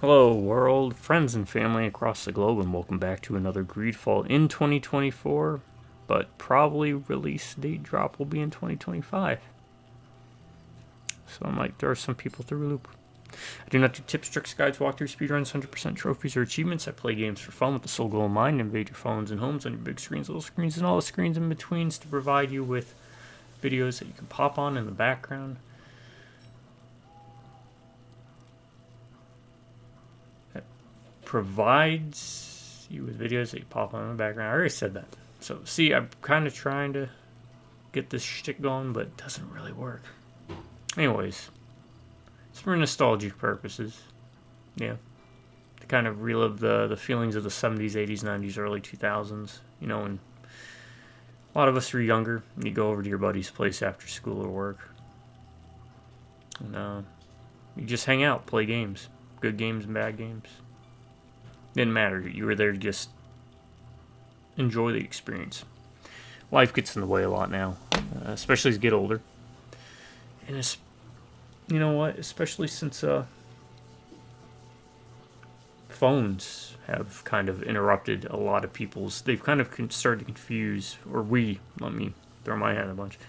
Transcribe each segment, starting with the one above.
Hello world, friends and family across the globe, and welcome back to another GreedFall in 2024, but probably release date drop will be in 2025. So I might throw some people through a loop. I do not do tips, tricks, guides, walkthroughs, speedruns, 100% trophies, or achievements. I play games for fun with the sole goal in mind: invade your phones and homes on your big screens, little screens, and all the screens in betweens to provide you with videos that you can pop on in the background. Provides you with videos that you pop on in the background. I already said that. So, see, I'm kind of trying to get this shtick going, but it doesn't really work. Anyways, it's for nostalgic purposes. Yeah. To kind of relive the feelings of the 70s, 80s, 90s, early 2000s. You know, and a lot of us were younger. And you go over to your buddy's place after school or work. And you just hang out, play games. Good games and bad games. Didn't matter. You were there to just enjoy the experience. Life gets in the way a lot now, especially as you get older. And it's, you know what? Especially since phones have kind of interrupted a lot of people's. They've kind of started to confuse, or let me throw my hat a bunch,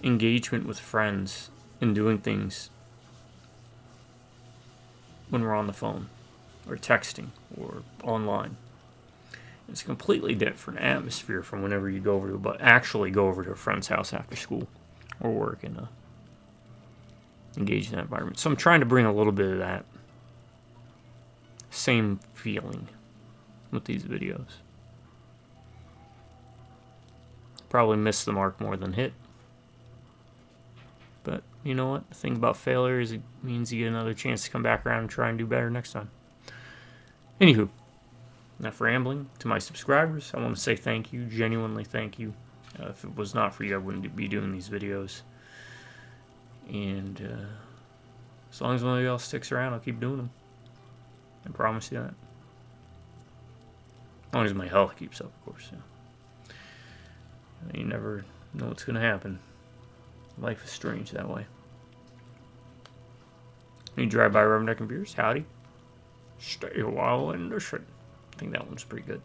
engagement with friends and doing things when we're on the phone, or texting, or online. It's a completely different atmosphere from whenever you go over to, but actually go over to a friend's house after school or work and engage in that environment. So I'm trying to bring a little bit of that same feeling with these videos. Probably missed the mark more than hit. But you know what? The thing about failure is it means you get another chance to come back around and try and do better next time. Anywho, enough rambling. To my subscribers, I want to say thank you, genuinely thank you. If it was not for you, I wouldn't be doing these videos. And as long as one of y'all sticks around, I'll keep doing them. I promise you that. As long as my health keeps up, of course. Yeah. You never know what's going to happen. Life is strange that way. You drive by Rum Neck and Beers? Howdy. Stay a while and listen. I think that one's pretty good.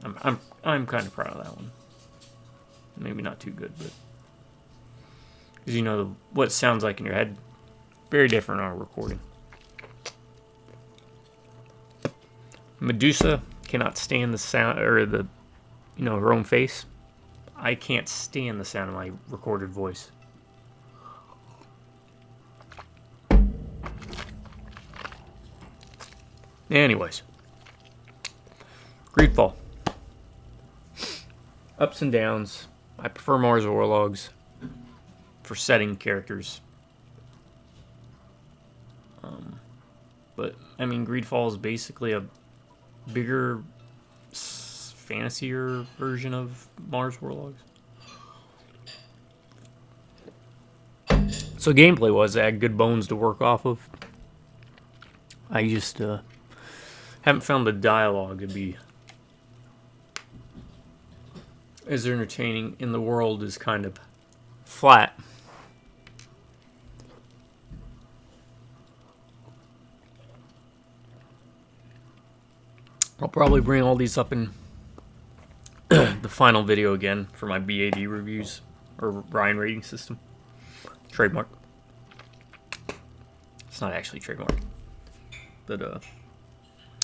I'm kind of proud of that one. Maybe not too good, but because you know what it sounds like in your head, very different on a recording. Medusa cannot stand the sound or her own face. I can't stand the sound of my recorded voice. Anyways, GreedFall. Ups and downs. I prefer Mars Warlogs for setting characters. But, I mean, GreedFall is basically a bigger, fancier version of Mars Warlogs. So gameplay was, I had good bones to work off of. I just haven't found the dialogue to be as entertaining, and the world is kind of flat. I'll probably bring all these up in the final video again for my BAD reviews, or Ryan rating system. Trademark. It's not actually trademark. But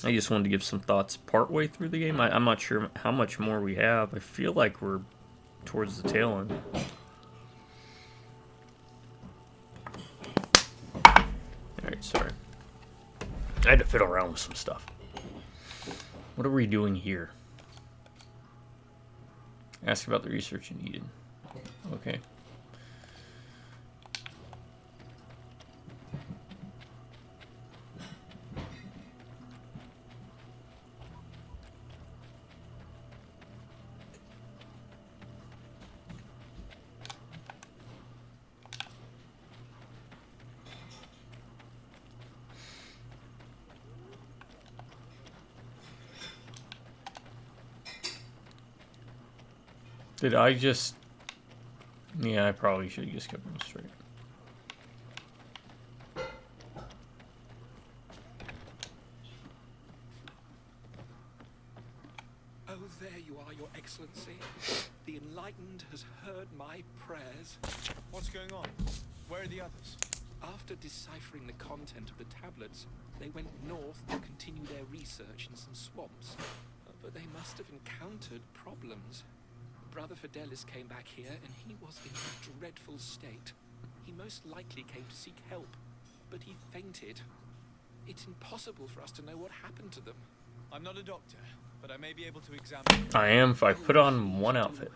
I just wanted to give some thoughts partway through the game. I'm not sure how much more we have. I feel like we're towards the tail end. Alright, sorry. I had to fiddle around with some stuff. What are we doing here? Ask about the research you needed. Okay. Did I just... Yeah, I probably should have just kept them straight. there you are, Your Excellency. The enlightened has heard my prayers. What's going on? Where are the others? After deciphering the content of the tablets, they went north to continue their research in some swamps. But they must have encountered problems. Brother Fidelis came back here and he was in a dreadful state. He most likely came to seek help, but he fainted. It's impossible for us to know what happened to them. I'm not a doctor, but I may be able to examine. I am if I put on one outfit.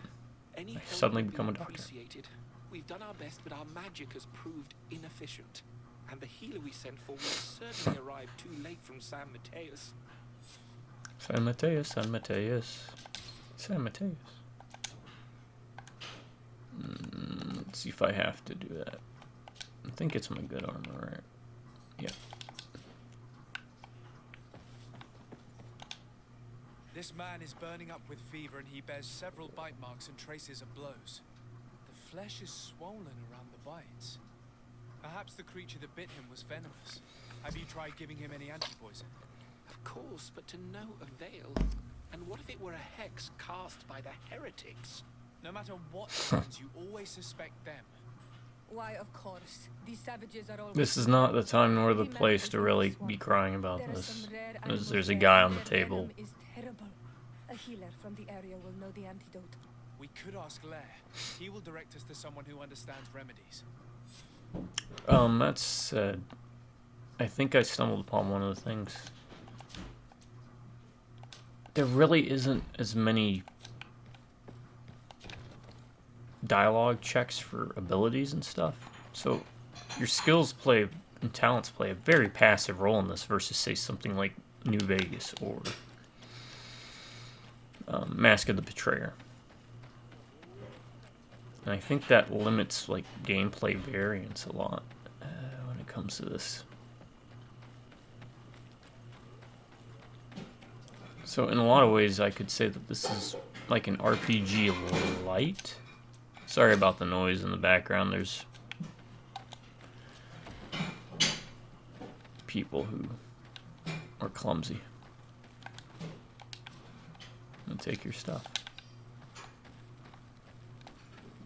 Any I help suddenly would be become a doctor. appreciated. We've done our best, but our magic has proved inefficient. And the healer we sent for will certainly arrive too late from San Mateus. San Mateus, San Mateus, San Mateus. Let's see if I have to do that. I think it's my good armor, right? Yeah. This man is burning up with fever and he bears several bite marks and traces of blows. The flesh is swollen around the bites. Perhaps the creature that bit him was venomous. Have you tried giving him any anti-poison? Of course, but to no avail. And what if it were a hex cast by the heretics? No matter what happens, you always suspect them. Why, of course. These savages are always... This is not the time nor the place to really be crying about this. There's a guy on the table. Is terrible. A healer from the area will know the antidote. We could ask Lair. He will direct us to someone who understands remedies. That said, I think I stumbled upon one of the things. There really isn't as many dialogue checks for abilities and stuff. So your skills play and talents play a very passive role in this versus, say, something like New Vegas or Mask of the Betrayer. And I think that limits like gameplay variance a lot when it comes to this. So in a lot of ways, I could say that this is like an RPG light. Sorry about the noise in the background. There's people who are clumsy. And take your stuff.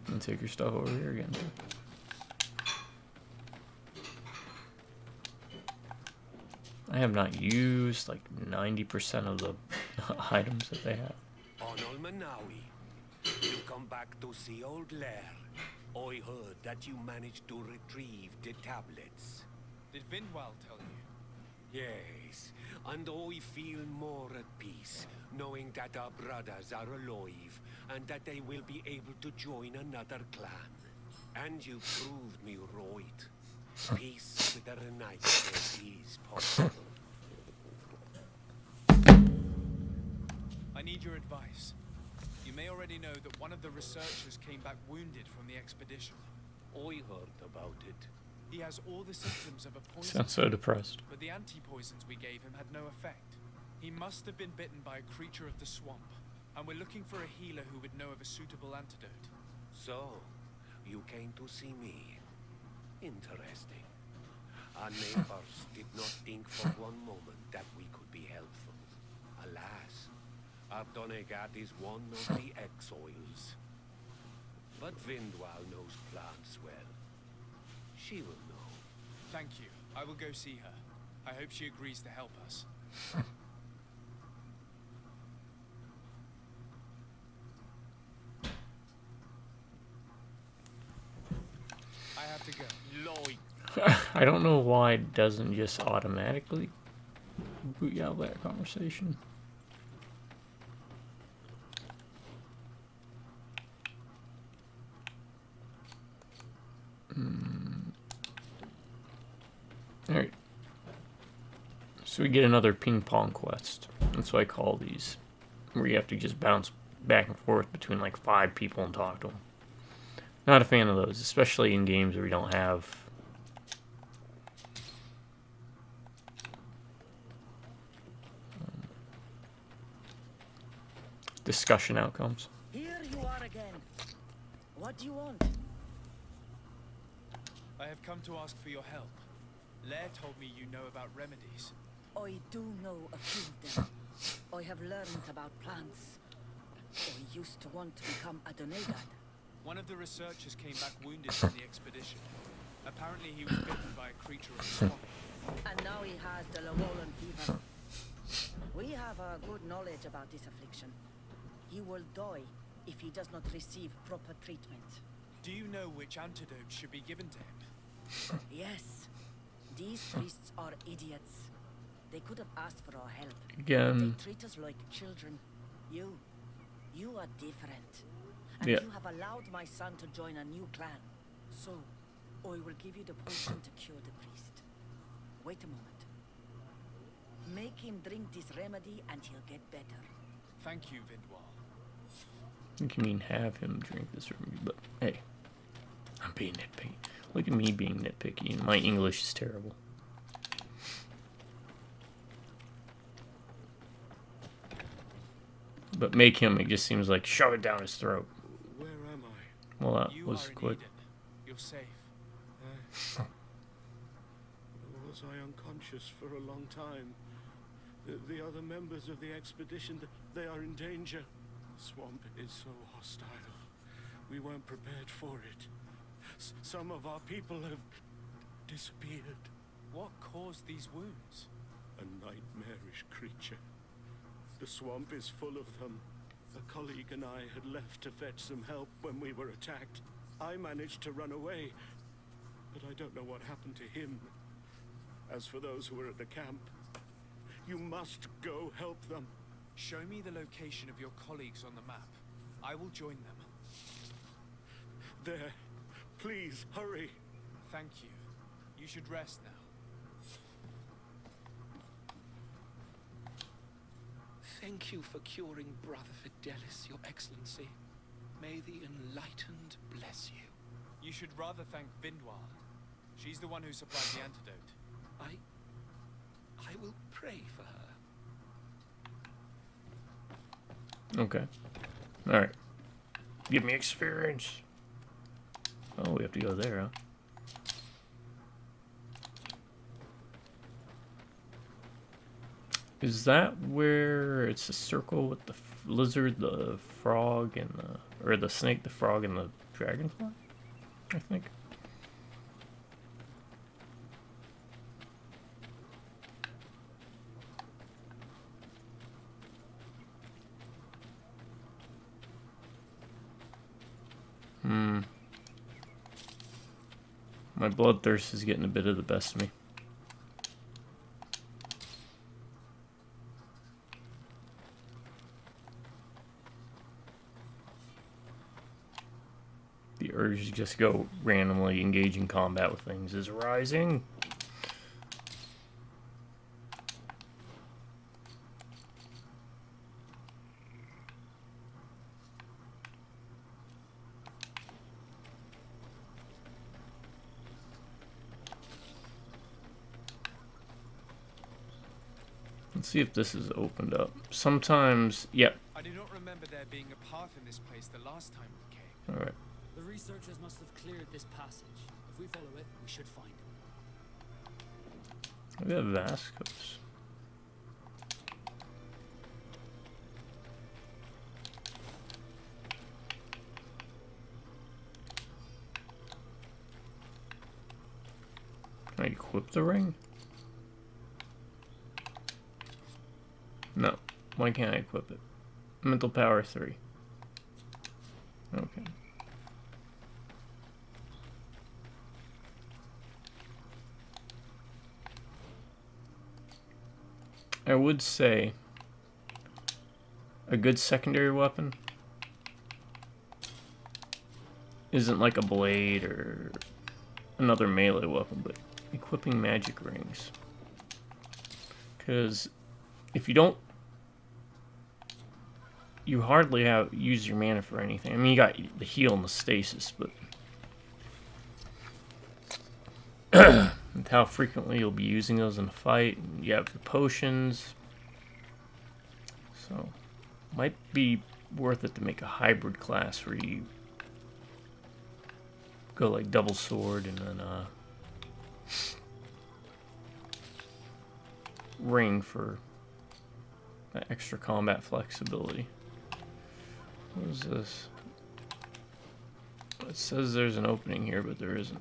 And take your stuff over here again. I have not used like 90% of the items that they have. On Olmanawi, you come back to see old Lair. I heard that you managed to retrieve the tablets. Did Vindwal tell you? Yes, and I feel more at peace, knowing that our brothers are alive, and that they will be able to join another clan. And you proved me right. Peace with the Renaissance is possible. I need your advice. You may already know that one of the researchers came back wounded from the expedition. I heard about it. He has all the symptoms of a poison. Sounds so depressed. But the anti-poisons we gave him had no effect. He must have been bitten by a creature of the swamp, and we're looking for a healer who would know of a suitable antidote. So, you came to see me. Interesting. Our neighbors did not think for one moment that we could be helpful. Alas, our Donegat is one of the exiles. But Vindwal knows plants well. She will know. Thank you. I will go see her. I hope she agrees to help us. I have to go. Lloyd. I don't know why it doesn't just automatically boot you out of that conversation. Alright. So we get another ping pong quest. That's what I call these. Where you have to just bounce back and forth between like 5 people and talk to them. Not a fan of those, especially in games where we don't have discussion outcomes. Here you are again. What do you want? I have come to ask for your help. Lair told me you know about remedies. I do know a few of them. I have learned about plants, Or used to want to become a Donegad? One of the researchers came back wounded from the expedition. Apparently he was bitten by a creature of the swamp. And now he has the Llewellyn fever. We have a good knowledge about this affliction. He will die if he does not receive proper treatment. Do you know which antidote should be given to him? Yes. These priests are idiots. They could have asked for our help. Again. They treat us like children. You are different. And Yeah. you have allowed my son to join a new clan. So, I will give you the potion to cure the priest. Wait a moment. Make him drink this remedy and he'll get better. Thank you, Vindwal. I think you mean have him drink this remedy, but hey, I'm being nitpicky. Look at me being nitpicky, and my English is terrible. But make him, it just seems like shove it down his throat. Where am I? Well, that You was are in quick. Eden. You're safe. Was I unconscious for a long time? The other members of the expedition, they are in danger. The swamp is so hostile. We weren't prepared for it. Some of our people have disappeared. What caused these wounds? A nightmarish creature. The swamp is full of them. A colleague and I had left to fetch some help when we were attacked. I managed to run away, but I don't know what happened to him. As for those who are at the camp, you must go help them. Show me the location of your colleagues on the map. I will join them. There. Please, hurry. Thank you. You should rest now. Thank you for curing Brother Fidelis, Your Excellency. May the Enlightened bless you. You should rather thank Vindwal. She's the one who supplied the antidote. I will pray for her. Okay. Alright. Give me experience. Oh, we have to go there, huh? Is that where it's a circle with the lizard, the frog, and the... or the snake, the frog, and the dragonfly? I think. My bloodthirst is getting a bit of the best of me. The urge to just go randomly engage in combat with things is rising. Let's see if this is opened up. Sometimes, yep. I do not remember there being a path in this place the last time we came. All right. The researchers must have cleared this passage. If we follow it, we should find him. We have Vascos. Can I equip the ring? No. Why can't I equip it? Mental power 3. Okay. I would say a good secondary weapon isn't like a blade or another melee weapon, but equipping magic rings. Because if you don't, you hardly use your mana for anything. I mean, you got the heal and the stasis, but with how frequently you'll be using those in a fight, and you have your potions, so might be worth it to make a hybrid class where you go like double sword and then ring for that extra combat flexibility. What is this? It says there's an opening here, but there isn't.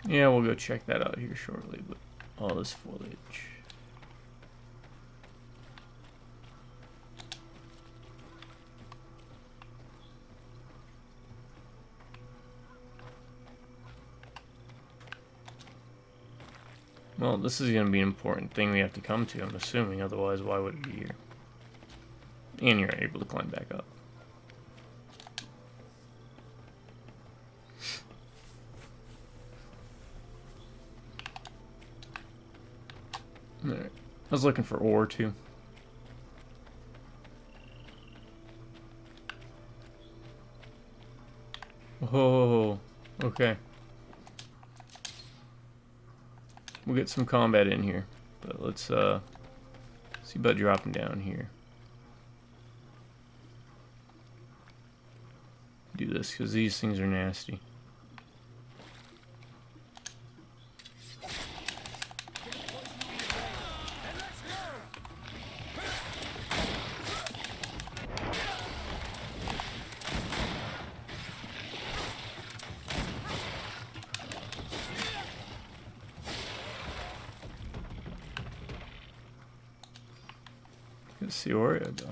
Yeah, we'll go check that out here shortly, but all this foliage. Well, this is going to be an important thing we have to come to, I'm assuming, otherwise why would it be here? And you're able to climb back up. Alright. I was looking for ore too. Oh, okay. We'll get some combat in here, but let's see about dropping down here. Do this because these things are nasty. Let's see where I go.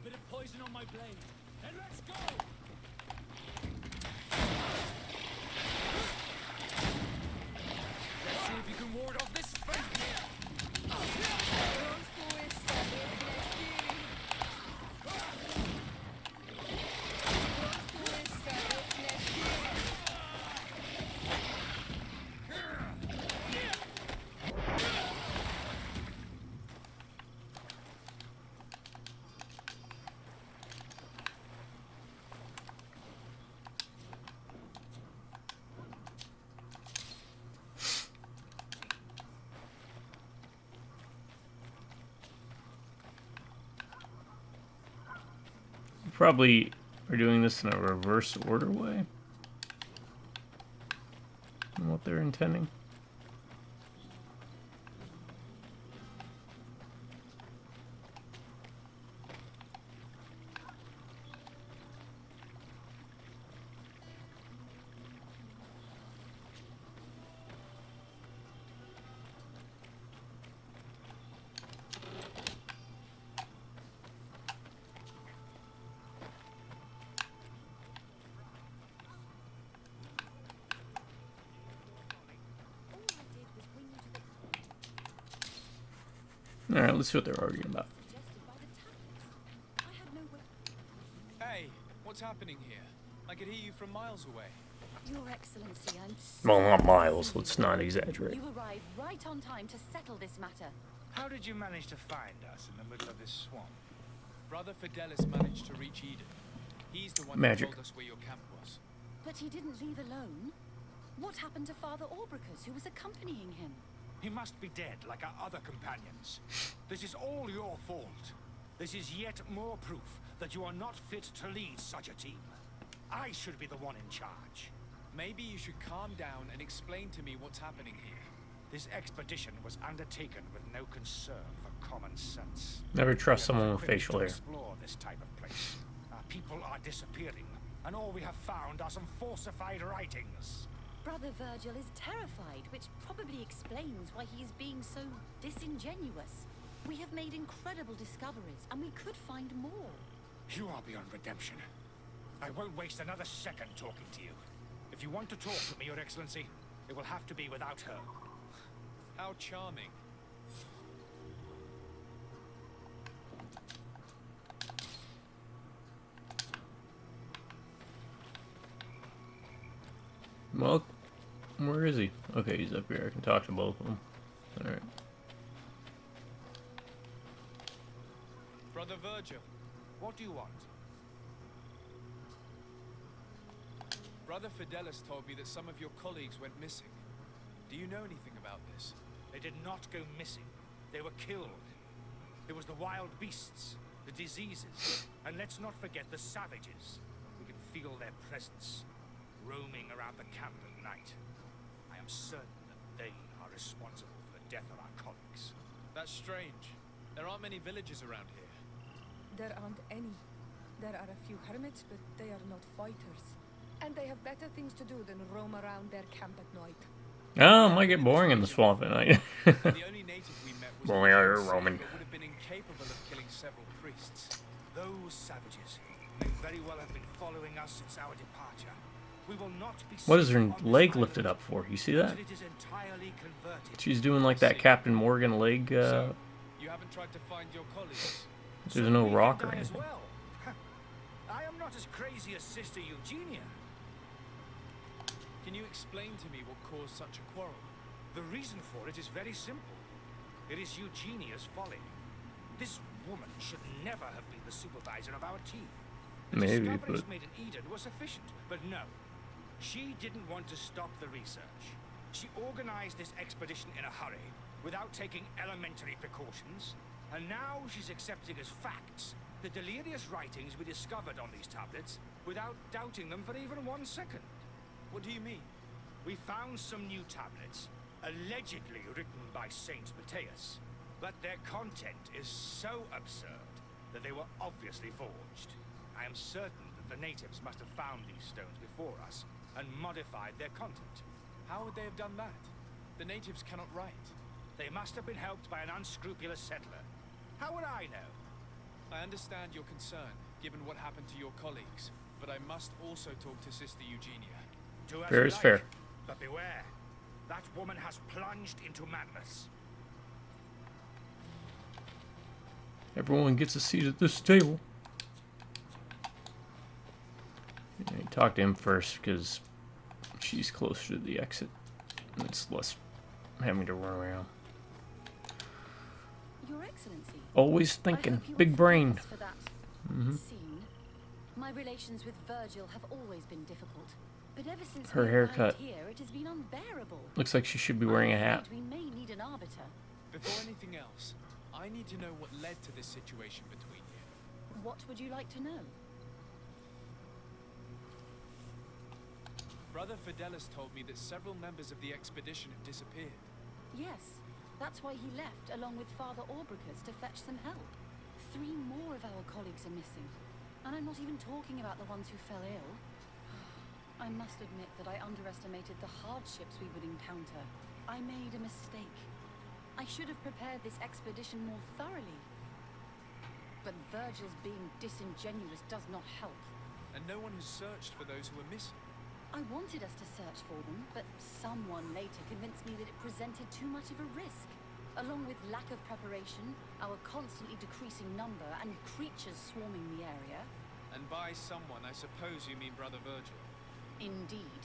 Bit of poison on my blade. And let's go! Let's see if you can ward off this fate. Probably are doing this in a reverse order way. And what they're intending. Alright, let's see what they're arguing about. Hey, what's happening here? I could hear you from miles away. Your Excellency, I'm Well, not miles, let's not exaggerate. You arrived right on time to settle this matter. How did you manage to find us in the middle of this swamp? Brother Fidelis managed to reach Eden. He's the one Magic. who told us where your camp was. But he didn't leave alone. What happened to Father Orbricus, who was accompanying him? He must be dead, like our other companions. This is all your fault. This is yet more proof that you are not fit to lead such a team. I should be the one in charge. Maybe you should calm down and explain to me what's happening here. This expedition was undertaken with no concern for common sense. Never trust We are someone with equipped facial to hair. explore this type of place. Our people are disappearing, and all we have found are some falsified writings. Brother Virgil is terrified, which probably explains why he's being so disingenuous. We have made incredible discoveries, and we could find more. You are beyond redemption. I won't waste another second talking to you. If you want to talk to me, Your Excellency, it will have to be without her. How charming. Well, where is he? Okay, he's up here. I can talk to both of them. Alright. Brother Virgil, What do you want? Brother Fidelis told me that some of your colleagues went missing. Do you know anything about this? They did not go missing. They were killed. It was the wild beasts, the diseases, and let's not forget the savages. We can feel their presence, roaming around the camp at night. I am certain that they are responsible for the death of our colleagues. That's strange. There aren't many villages around here. There aren't any. There are a few hermits, but they are not fighters. And they have better things to do than roam around their camp at night. Oh, it might get boring in the swamp at night. The only native we met was Well, we are Prince, Roman. but would have been incapable of killing several priests. Those savages may very well have been following us since our departure. We will not be What is her safe on this leg island lifted up for? You see that? until it is entirely converted. She's doing like that Captain Morgan leg. So, you haven't tried to find your colleagues? There's no we can rock or die as anything. well. I am not as crazy as Sister Eugenia. Can you explain to me what caused such a quarrel? The reason for it is very simple. It is Eugenia's folly. This woman should never have been the supervisor of our team. The Maybe, discoveries but made in Eden were sufficient, but no. She didn't want to stop the research. She organized this expedition in a hurry, without taking elementary precautions, and now she's accepting as facts the delirious writings we discovered on these tablets, without doubting them for even 1 second. What do you mean? We found some new tablets, allegedly written by Saint Matthias, but their content is so absurd that they were obviously forged. I am certain that the natives must have found these stones before us and modified their content. How would they have done that? The natives cannot write. They must have been helped by an unscrupulous settler. How would I know? I understand your concern, given what happened to your colleagues, but I must also talk to Sister Eugenia. Do as Fair you is like, fair. But beware, that woman has plunged into madness. Everyone gets a seat at this table. Yeah, talk to him first because she's closer to the exit. It's less having to run around. Your Excellency. Always I thinking, hope you big will brain. forgive us for that Mhm. scene. My relations with Virgil have always been difficult, but ever since Her we haircut. arrived here, it has been unbearable. Looks like she should be wearing a I'm hat. afraid we may need an arbiter. Before anything else, I need to know what led to this situation between you. What would you like to know? Brother Fidelis told me that several members of the expedition have disappeared. Yes, that's why he left along with Father Orbricus to fetch some help. 3 more of our colleagues are missing, and I'm not even talking about the ones who fell ill. I must admit that I underestimated the hardships we would encounter. I made a mistake. I should have prepared this expedition more thoroughly. But Virgil's being disingenuous does not help. And no one has searched for those who are missing. I wanted us to search for them, but someone later convinced me that it presented too much of a risk. Along with lack of preparation, our constantly decreasing number, and creatures swarming the area. And by someone, I suppose you mean Brother Virgil. Indeed.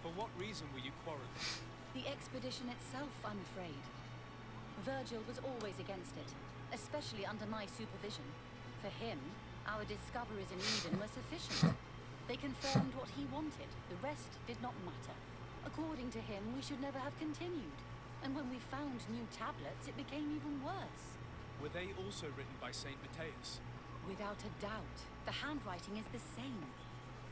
For what reason were you quarreling? The expedition itself, I'm afraid. Virgil was always against it, especially under my supervision. For him, our discoveries in Eden were sufficient. They confirmed what he wanted. The rest did not matter. According to him, we should never have continued. And when we found new tablets, it became even worse. Were they also written by Saint Matthias? Without a doubt, the handwriting is the same.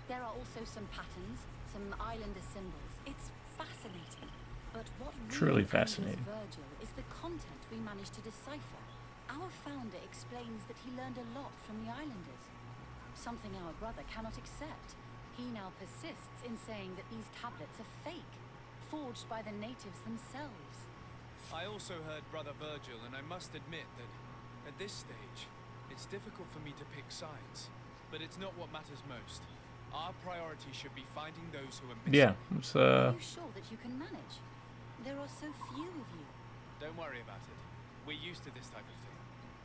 There are also some patterns, some islander symbols. It's fascinating. But what Truly really fascinating. angers Virgil is the content we managed to decipher. Our founder explains that he learned a lot from the islanders. Something our brother cannot accept. He now persists in saying that these tablets are fake. forged by the natives themselves. I also heard Brother Virgil, and I must admit that at this stage, it's difficult for me to pick sides. But it's not what matters most. Our priority should be finding those who are missing. Yeah, it's Are you sure that you can manage? There are so few of you. Don't worry about it. We're used to this type of thing.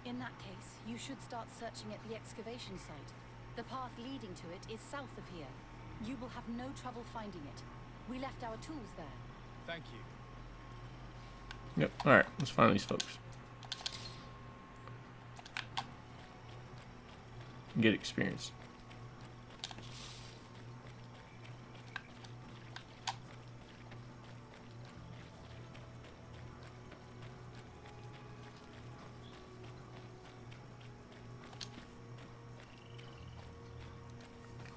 In that case, you should start searching at the excavation site. The path leading to it is south of here. You will have no trouble finding it. We left our tools there. Thank you. Yep. All right, let's find these folks. Get experience.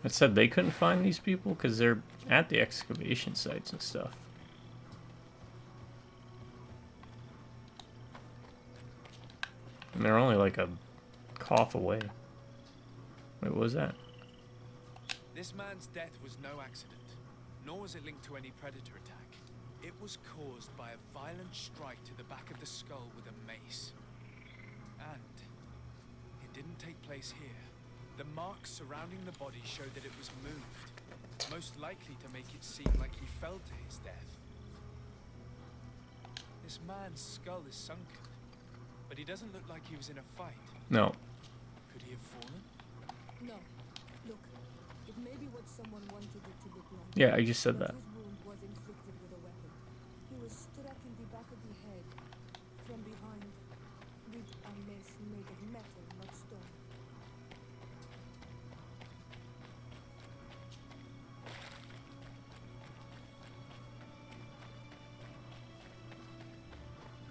It said they couldn't find these people because they're at the excavation sites and stuff. And they're only like a cough away. Wait, what was that? This man's death was no accident, nor was it linked to any predator attack. It was caused by a violent strike to the back of the skull with a mace. And it didn't take place here. The marks surrounding the body showed that it was moved, most likely to make it seem like he fell to his death. This man's skull is sunken, but he doesn't look like he was in a fight. No. Could he have fallen? No. Look, it may be what someone wanted it to look like. Yeah, I just said that. His wound was inflicted with a weapon. He was struck in the back of the head from behind with a mace made of metal, not stone.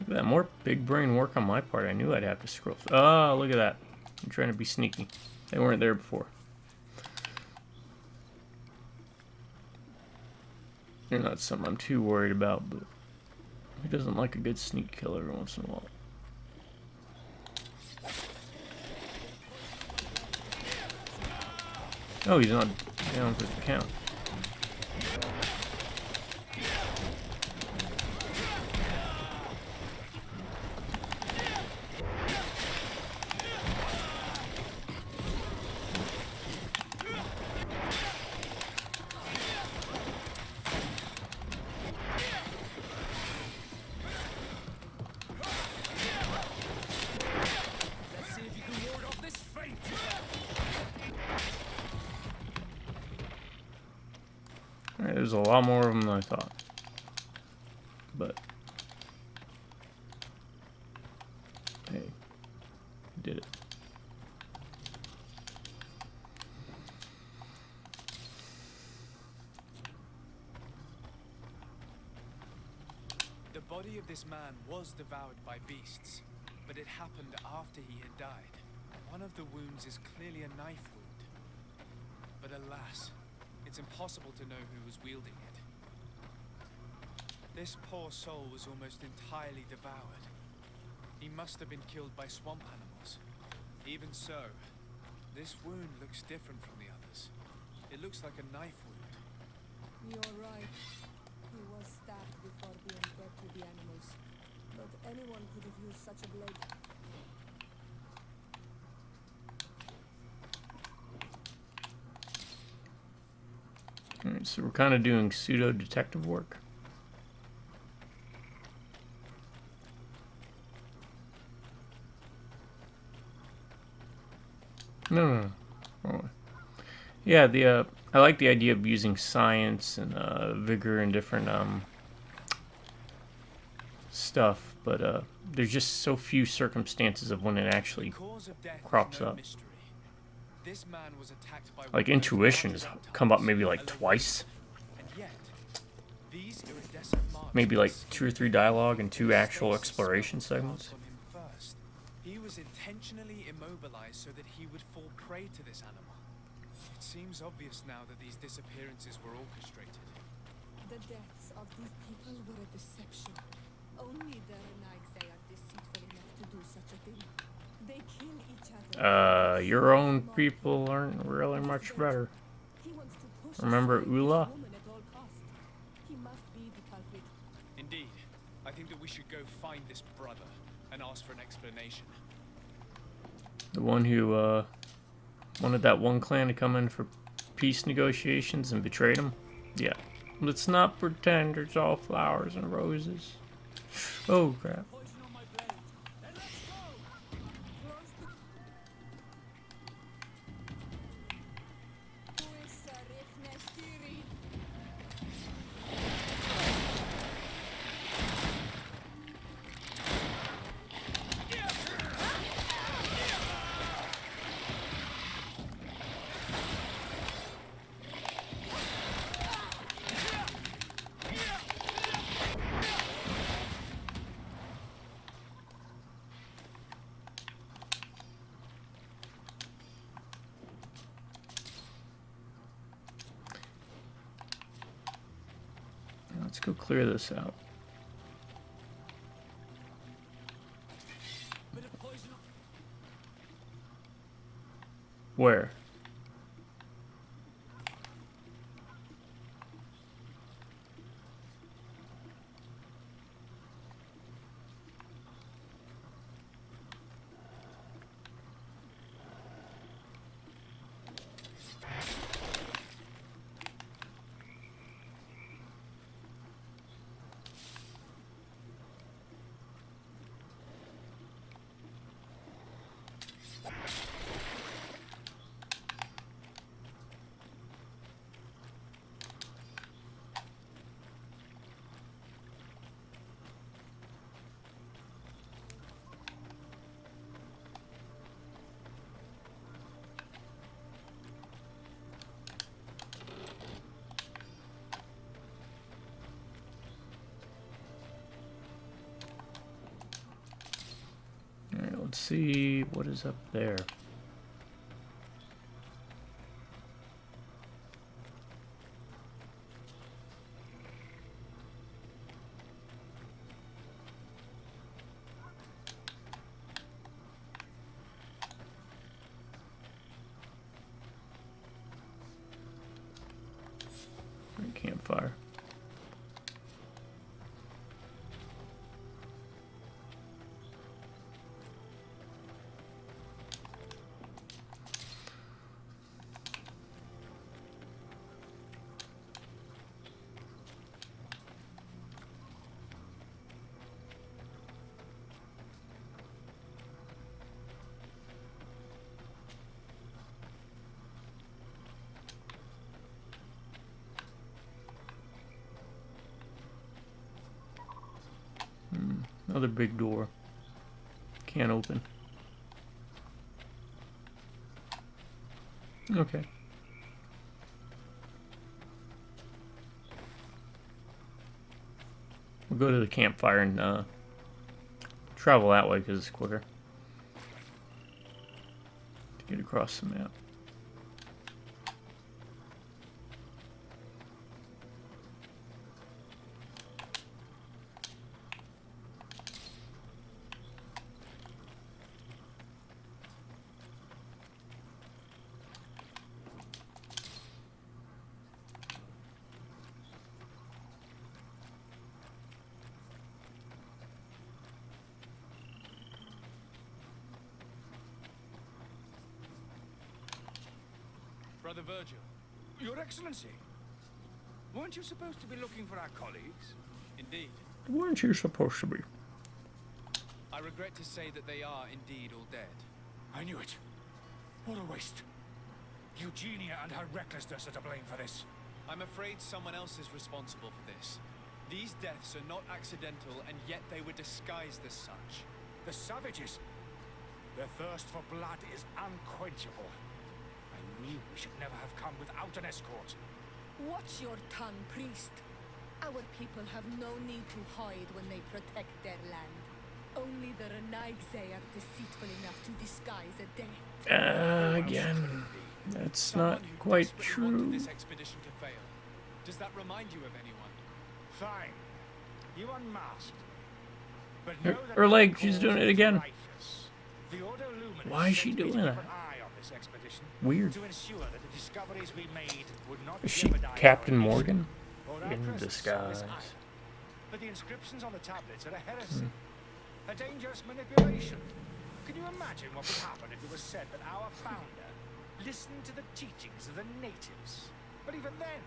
Look at that, more big brain work on my part. I knew I'd have to scroll. Oh, look at that. I'm trying to be sneaky. They weren't there before. They're not something I'm too worried about, but who doesn't like a good sneak kill every once in a while? Oh, he's not down for the count. Let's see if you can ward off this fate. Alright, there's a lot more of them than I thought. But hey, did it. The body of this man was devoured by beasts, but it happened after he had died. One of the wounds is clearly a knife wound. But alas, it's impossible to know who was wielding it. This poor soul was almost entirely devoured. He must have been killed by swamp animals. Even so, this wound looks different from the others. It looks like a knife wound. You're right. He was stabbed before being fed to the animals. But anyone could have used such a blade. Alright, so we're kind of doing pseudo detective work. No. Oh. Yeah, I like the idea of using science and vigor and different stuff, but there's just so few circumstances of when it actually The cause of death is crops no up. mystery. This man was attacked by Like one of those intuition has large come up reptiles, maybe a like twice. And yet, these iridescent marks Maybe like seem 2 or 3 to dialogue and 2 indicate actual stasis exploration spells segments. cast on him first. He was intentionally immobilized so that he would fall prey to this animal. It seems obvious now that these disappearances were orchestrated. The deaths of these people were a deception. Only the Renaigse are deceitful enough to do such a thing. They kill each other. Your own people aren't really much better. He wants to push Remember aside this Ula? woman at all cost. He must be the culprit. I think that we should go find this brother and ask for an explanation. The one who wanted that one clan to come in for peace negotiations and betrayed him? Yeah. Let's not pretend it's all flowers and roses. Oh, crap. Poison on my blade. Then let's go! Let's go clear this out. Bit of poison on... Where? Alright, let's see what is up there. Campfire. Another big door. Can't open. Okay. We'll go to the campfire and travel that way because it's quicker to get across the map. Brother Virgil. Your Excellency, weren't you supposed to be looking for our colleagues? Indeed. Weren't you supposed to be? I regret to say that they are indeed all dead. I knew it. What a waste. Eugenia and her recklessness are to blame for this. I'm afraid someone else is responsible for this. These deaths are not accidental, and yet they were disguised as such. The savages, their thirst for blood is unquenchable. I knew we should never have come without an escort. Watch your tongue, priest. Our people have no need to hide when they protect their land. Only the Renaigse are deceitful enough to disguise a death. Again, that's Someone not who quite desperately wanted true. this expedition to fail. Does that remind you of anyone? Fine. You unmasked. But Her- know that her leg, our she's cause doing it is again. righteous. The Ordo Luminous Why is sent she me doing to keep that? an eye on this expedition, Weird. to ensure that the discoveries we made would not Is she jeopardize Captain our mission Morgan? or our In presence on this disguise. island. But the inscriptions on the tablets are a heresy. A dangerous manipulation. Can you imagine what would happen if it was said that our founder listened to the teachings of the natives? But even then,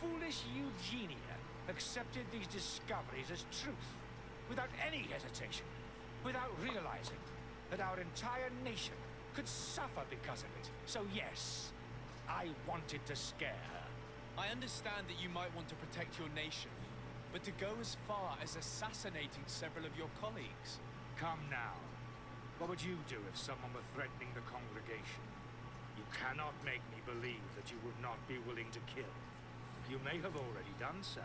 foolish Eugenia accepted these discoveries as truth, without any hesitation, without realizing that our entire nation could suffer because of it. So yes, I wanted to scare her. I understand that you might want to protect your nation, but to go as far as assassinating several of your colleagues? Come now. What would you do if someone were threatening the congregation? You cannot make me believe that you would not be willing to kill. You may have already done so.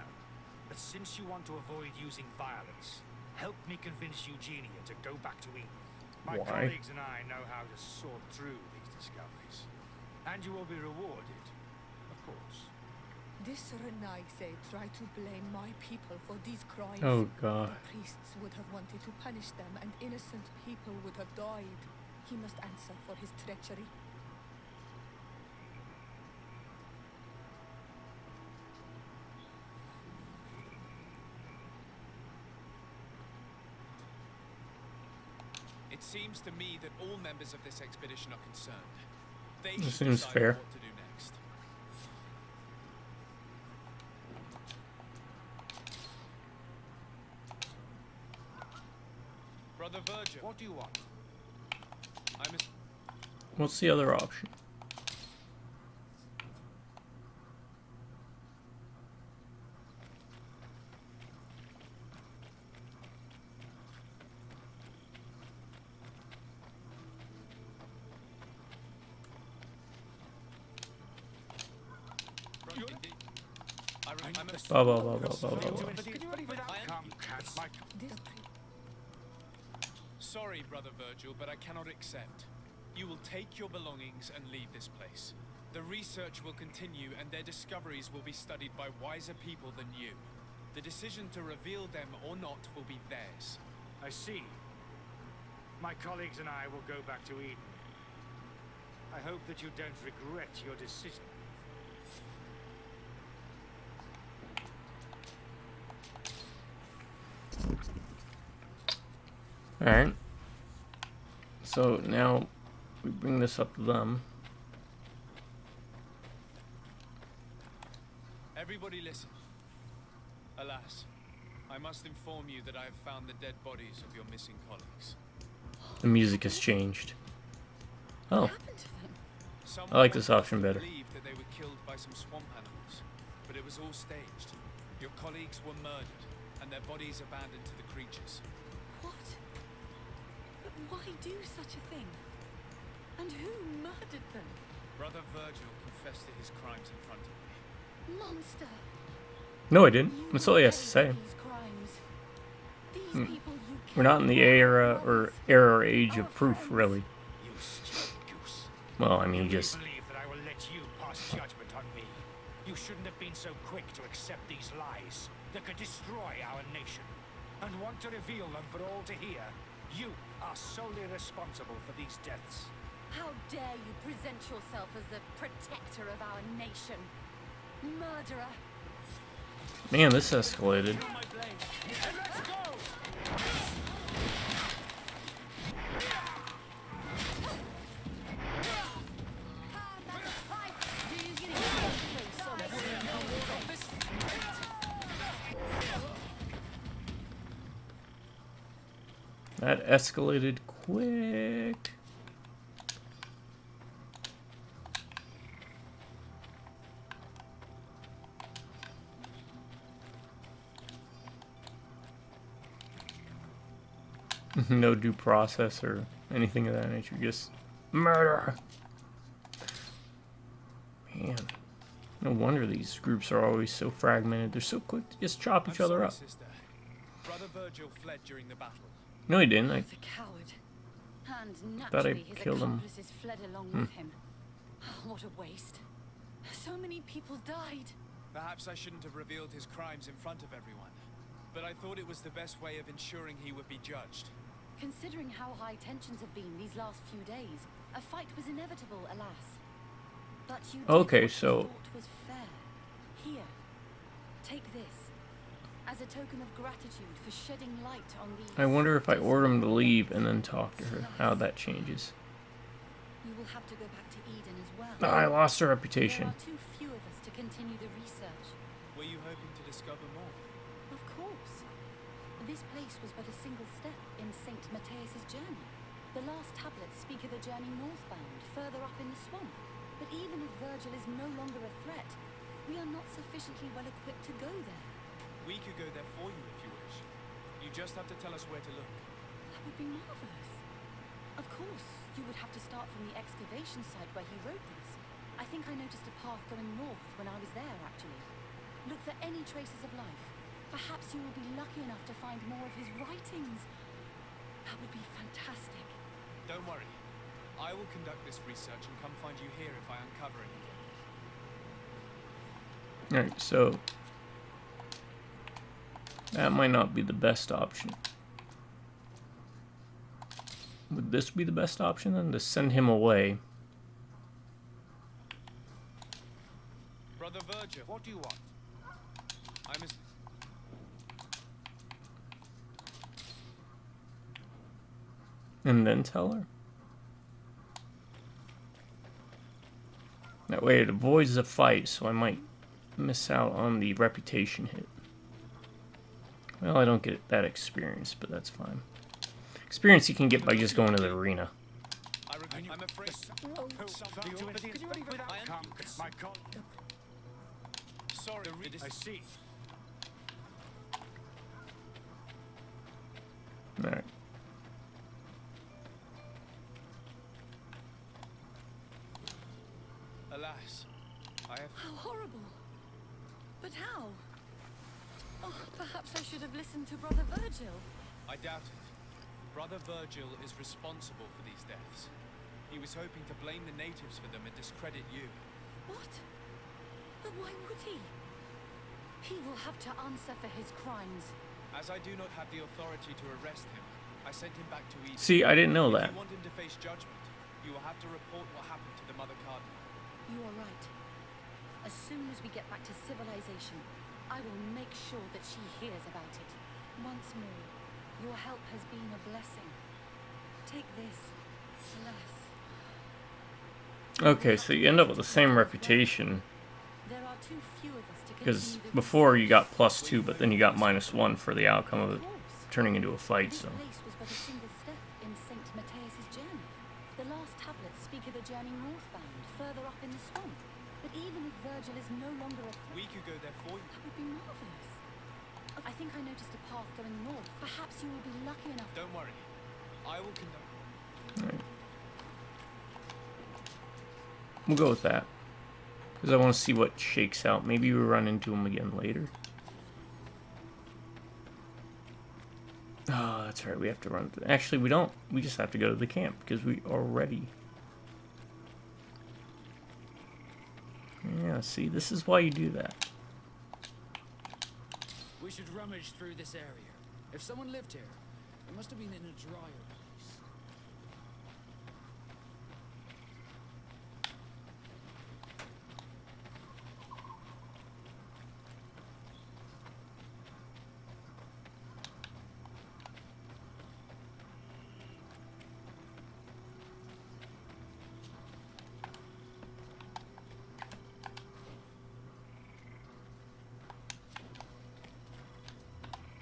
But since you want to avoid using violence, help me convince Eugenia to go back to Eden. My colleagues and I know how to sort through these discoveries. And you will be rewarded, of course. This Renaigse tried to blame my people for these crimes. Oh god. The priests would have wanted to punish them, and innocent people would have died. He must answer for his treachery. It seems to me that all members of this expedition are concerned. They This should seems decide fair. what to do next. Brother Virgil, What do you want? I'm as What's the other option? Blah blah blah blah blah blah blah. This Sorry, Brother Virgil, but I cannot accept. You will take your belongings and leave this place. The research will continue, and their discoveries will be studied by wiser people than you. The decision to reveal them or not will be theirs. I see. My colleagues and I will go back to Eden. I hope that you don't regret your decision. Alright. So now we bring this up to them. Everybody listen. Alas, I must inform you that I have found the dead bodies of your missing colleagues. The music has changed. Oh, What happened to them? Some I like this option better. believed that they were killed by some swamp animals, but it was all staged. Your colleagues were murdered, and their bodies abandoned to the creatures. What? But why do such a thing? And who murdered them? Brother Virgil confessed to his crimes in front of me. Monster! no, I didn't. You That's all he has to paid say. for these crimes. These people you We're not in the era or age Our of proof, friends. really. You stupid goose. Well, I mean, You just believe that I will let you pass judgment on me. You shouldn't have been so quick to accept these lies that could destroy our nation. And want to reveal them for all to hear. You are solely responsible for these deaths. How dare you present yourself as the protector of our nation? Murderer! man, this escalated. Let's go! That escalated quick. No due process or anything of that nature, just murder. Man, no wonder these groups are always so fragmented. They're so quick to just chop each other up. Sister. Brother Virgil fled during the battle. No, he didn't. I The coward. And thought I naturally his killed him. accomplices fled along with him. What a waste. So many people died. Perhaps I shouldn't have revealed his crimes in front of everyone. But I thought it was the best way of ensuring he would be judged. Considering how high tensions have been these last few days, a fight was inevitable, alas. But you did Okay, what you so- thought was fair. Here, take this. as a token of gratitude for shedding light on these. I wonder if I order him to leave and then talk to her, how that changes. You will have to go back to Eden as well. I lost her There reputation. are too few of us to continue the research. Were you hoping to discover more? Of course. This place was but a single step in Saint Matthias's journey. The last tablets speak of a journey northbound, further up in the swamp. But even if Virgil is no longer a threat, we are not sufficiently well equipped to go there. We could go there for you if you wish. You just have to tell us where to look. That would be marvelous. Of course, you would have to start from the excavation site where he wrote this. I think I noticed a path going north when I was there, actually. Look for any traces of life. Perhaps you will be lucky enough to find more of his writings. That would be fantastic. Don't worry. I will conduct this research and come find you here if I uncover anything. Alright, so that might not be the best option. Would this be the best option then? To send him away. Brother Virgil, What do you want? I'm as... And then tell her? That way it avoids the fight, so I might miss out on the reputation hit. Well, I don't get that experience, but that's fine. Experience you can get by just going to the arena. I'm afraid... My call. Sorry, I see. Alright. Alas, I have... How horrible. But how? Oh, perhaps I should have listened to Brother Virgil. I doubt it. Brother Virgil is responsible for these deaths. He was hoping to blame the natives for them and discredit you. What? But why would he? He will have to answer for his crimes. As I do not have the authority to arrest him, I sent him back to Eden. See, I didn't know If that. you want him to face judgment, you will have to report what happened to the Mother Cardinal. You are right. As soon as we get back to civilization, I will make sure that she hears about it. Once more, your help has been a blessing. Take this, alas. Okay, so you end up with the same reputation. There are too few of us to Because continue the before you got research. +2, but then you got -1 for the outcome of it Of course. turning into a fight, This so. place was but a single step in Saint Matthias's journey. The last tablets speak of a journey northbound, further up in the swamp. But even if Virgil is no longer a threat, We could go there for you. that would be marvelous. I think I noticed a path going north. Perhaps you will be lucky enough. Don't worry. I will conduct... Alright. We'll go with that. Because I want to see what shakes out. Maybe we run into him again later. Oh, that's right. We have to run. Actually, we don't. We just have to go to the camp because we are ready. Yeah, see, this is why you do that. We should rummage through this area. If someone lived here, it must have been in a drier place.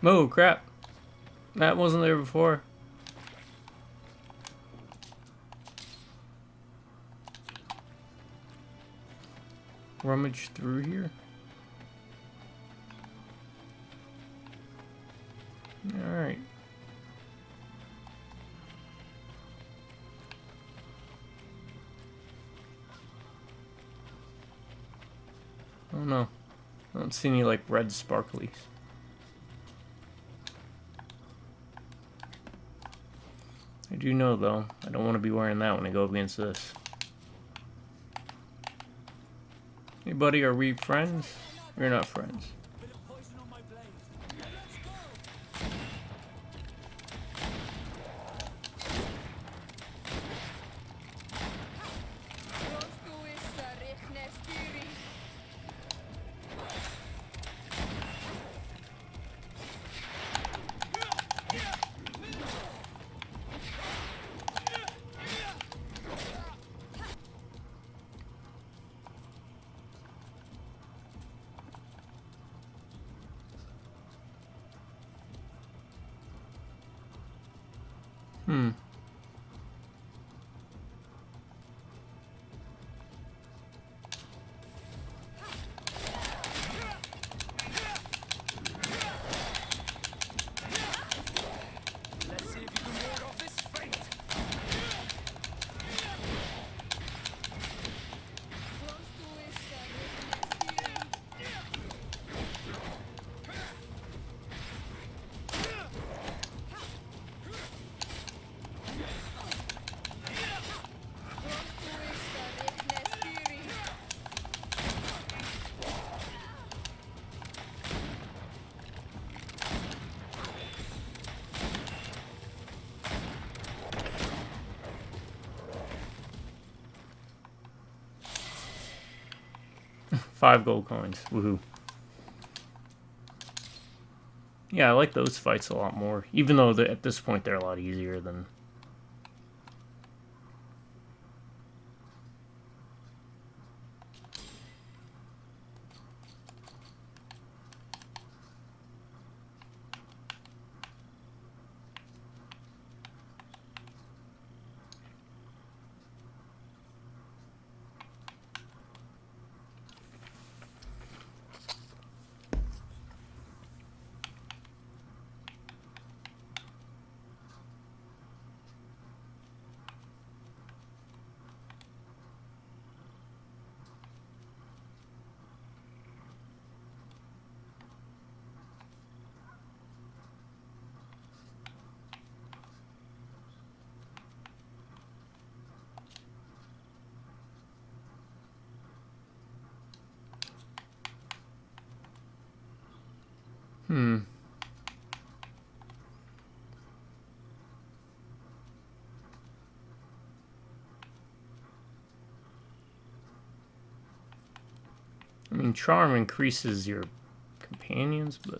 Oh, crap. That wasn't there before. Rummage through here. Alright. Oh no. I don't see any like red sparklies. I do know though, I don't want to be wearing that when I go up against this. Hey buddy, are we friends? We're not friends. Bit of poison on my blade. Let's go! Hmm. Let's see if you can ward off this fate. Five gold coins. Woohoo. Yeah, I like those fights a lot more. Even though at this point they're a lot easier than... Hmm. I mean, charm increases your companions, but...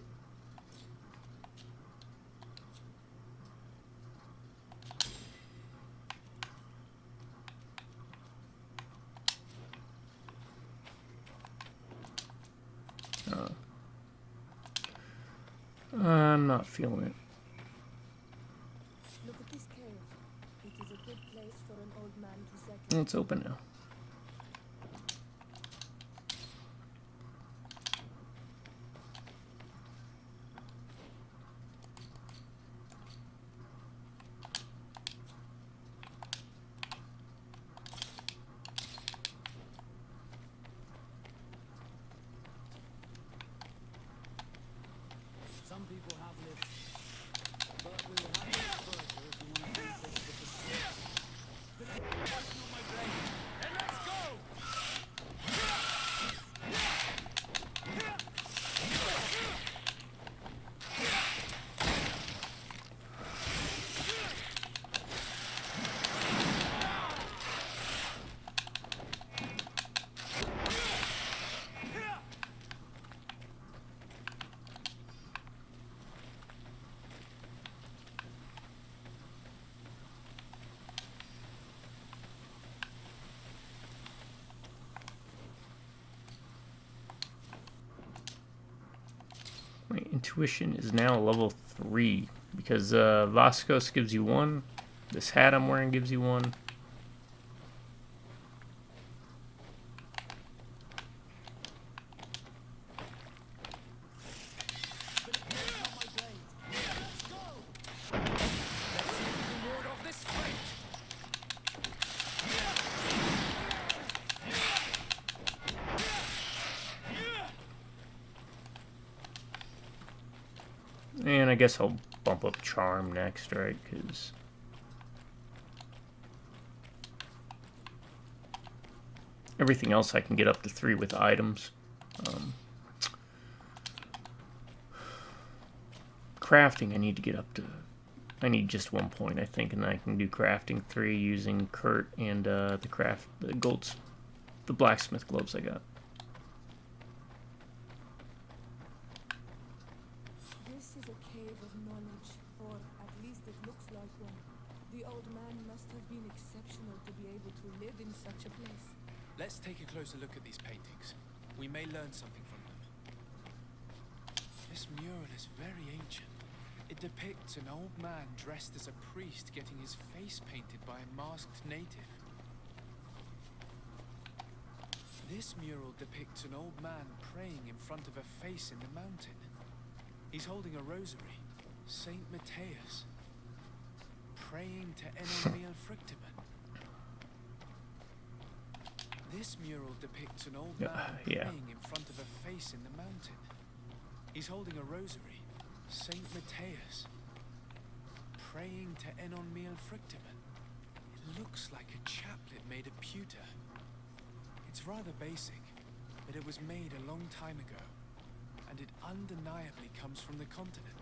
I'm not feeling it. Look at this cave. It is a good place for an old man to settle. It's open now. Some people have lived, but we will have to look further if you want to finish this with the My intuition is now level 3 because Vascos gives you 1. This hat I'm wearing gives you 1. And I guess I'll bump up charm next, right? Because everything else I can get up to 3 with items. Crafting, I need to get up to... I need just 1 point, I think, and then I can do crafting 3 using Kurt and the blacksmith gloves I got. This is a cave of knowledge, or at least it looks like one. The old man must have been exceptional to be able to live in such a place. Let's take a closer look at these paintings. We may learn something from them. This mural is very ancient. It depicts an old man dressed as a priest getting his face painted by a masked native. This mural depicts an old man praying in front of a face in the mountain. He's holding a rosary. Saint Matthias. Praying to Enomil Frictiman. This mural depicts an old man praying in front of a face in the mountain. He's holding a rosary. Saint Matthias. Praying to Enomil Frictiman. It looks like a chaplet made of pewter. It's rather basic, but it was made a long time ago, and it undeniably comes from the continent.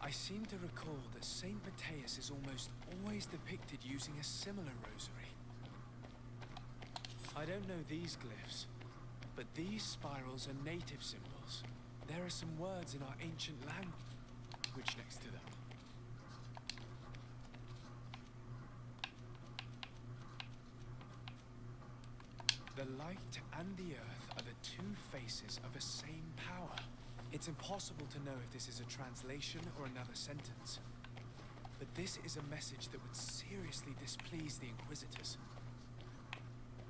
I seem to recall that Saint Matthias is almost always depicted using a similar rosary. I don't know these glyphs, but these spirals are native symbols. There are some words in our ancient language next to them. The light and the earth are the two faces of a same power. It's impossible to know if this is a translation or another sentence. But this is a message that would seriously displease the Inquisitors.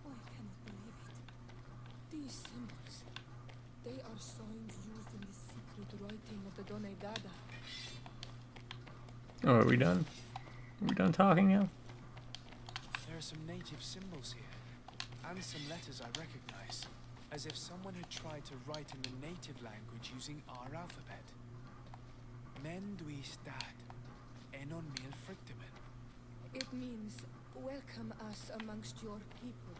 I cannot believe it. These symbols, they are signs used in the secret writing of the Donegada. Oh, are we done? Are we done talking now? There are some native symbols here, and some letters I recognize, as if someone had tried to write in the native language using our alphabet. Menduistad, Enon Mil Frictimen. It means, welcome us amongst your people,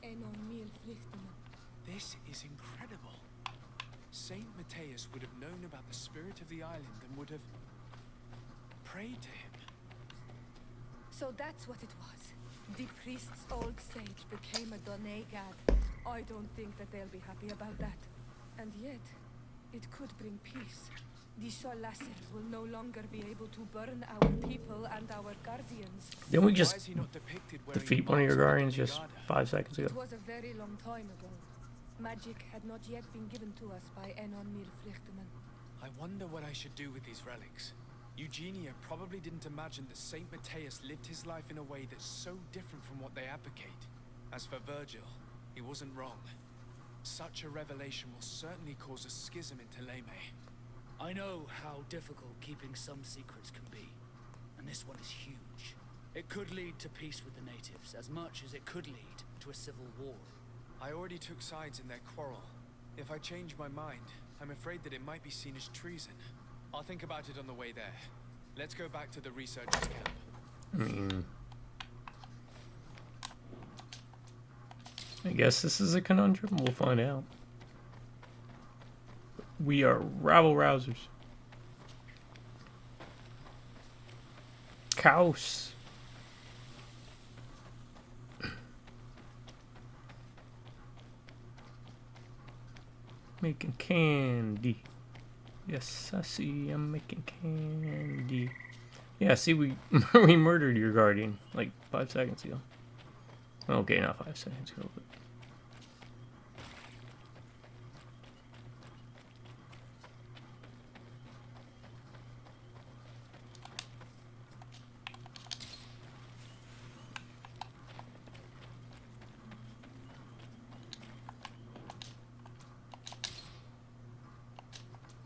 Enon Mil Frictimen. This is incredible. Saint Matthias would have known about the spirit of the island and would have prayed to him. So that's what it was. The priest's old sage became a Donegad. I don't think that they'll be happy about that. And yet, it could bring peace. The Solasser will no longer be able to burn our people and our guardians. Didn't we Why just is he not depicted wearing defeat one of your guardians just 5 seconds ago? It was a very long time ago. Magic had not yet been given to us by Enon Mir Frichtemann. I wonder what I should do with these relics. Eugenia probably didn't imagine that Saint Matthias lived his life in a way that's so different from what they advocate. As for Virgil, he wasn't wrong. Such a revelation will certainly cause a schism in Thélème. I know how difficult keeping some secrets can be, and this one is huge. It could lead to peace with the natives, as much as it could lead to a civil war. I already took sides in their quarrel. If I change my mind, I'm afraid that it might be seen as treason. I'll think about it on the way there. Let's go back to the researchers' camp. I mean, I guess this is a conundrum. We'll find out. We are rabble-rousers. Chaos. Making candy. Yes, I see. I'm making candy. Yeah, see, we we murdered your guardian like 5 seconds ago. Okay, not 5 seconds ago, but.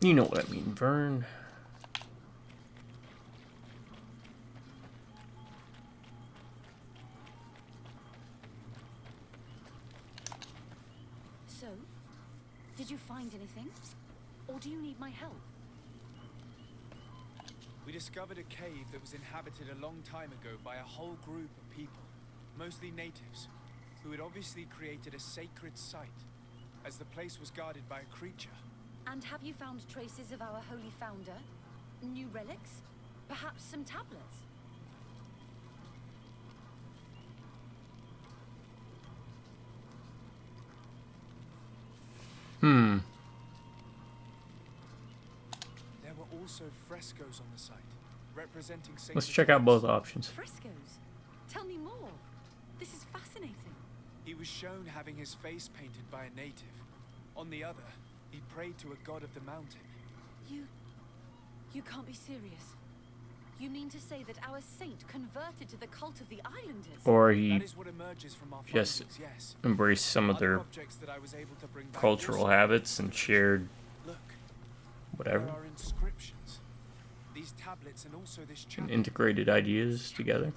You know what I mean, Vern. So, did you find anything? Or do you need my help? We discovered a cave that was inhabited a long time ago by a whole group of people, mostly natives, who had obviously created a sacred site, as the place was guarded by a creature. And have you found traces of our holy founder? New relics? Perhaps some tablets? There were also frescoes on the site, representing Saint Let's check out both options. Frescoes? Tell me more. This is fascinating. He was shown having his face painted by a native. On the other, he prayed to a god of the mountain. You You can't be serious. You mean to say that our saint converted to the cult of the islanders? Or he That is what emerges from our just findings, yes. embraced some of Other their objects that I was able to bring back cultural also habits and shared Look, whatever, there are inscriptions. These tablets and also this and chapel. integrated ideas together.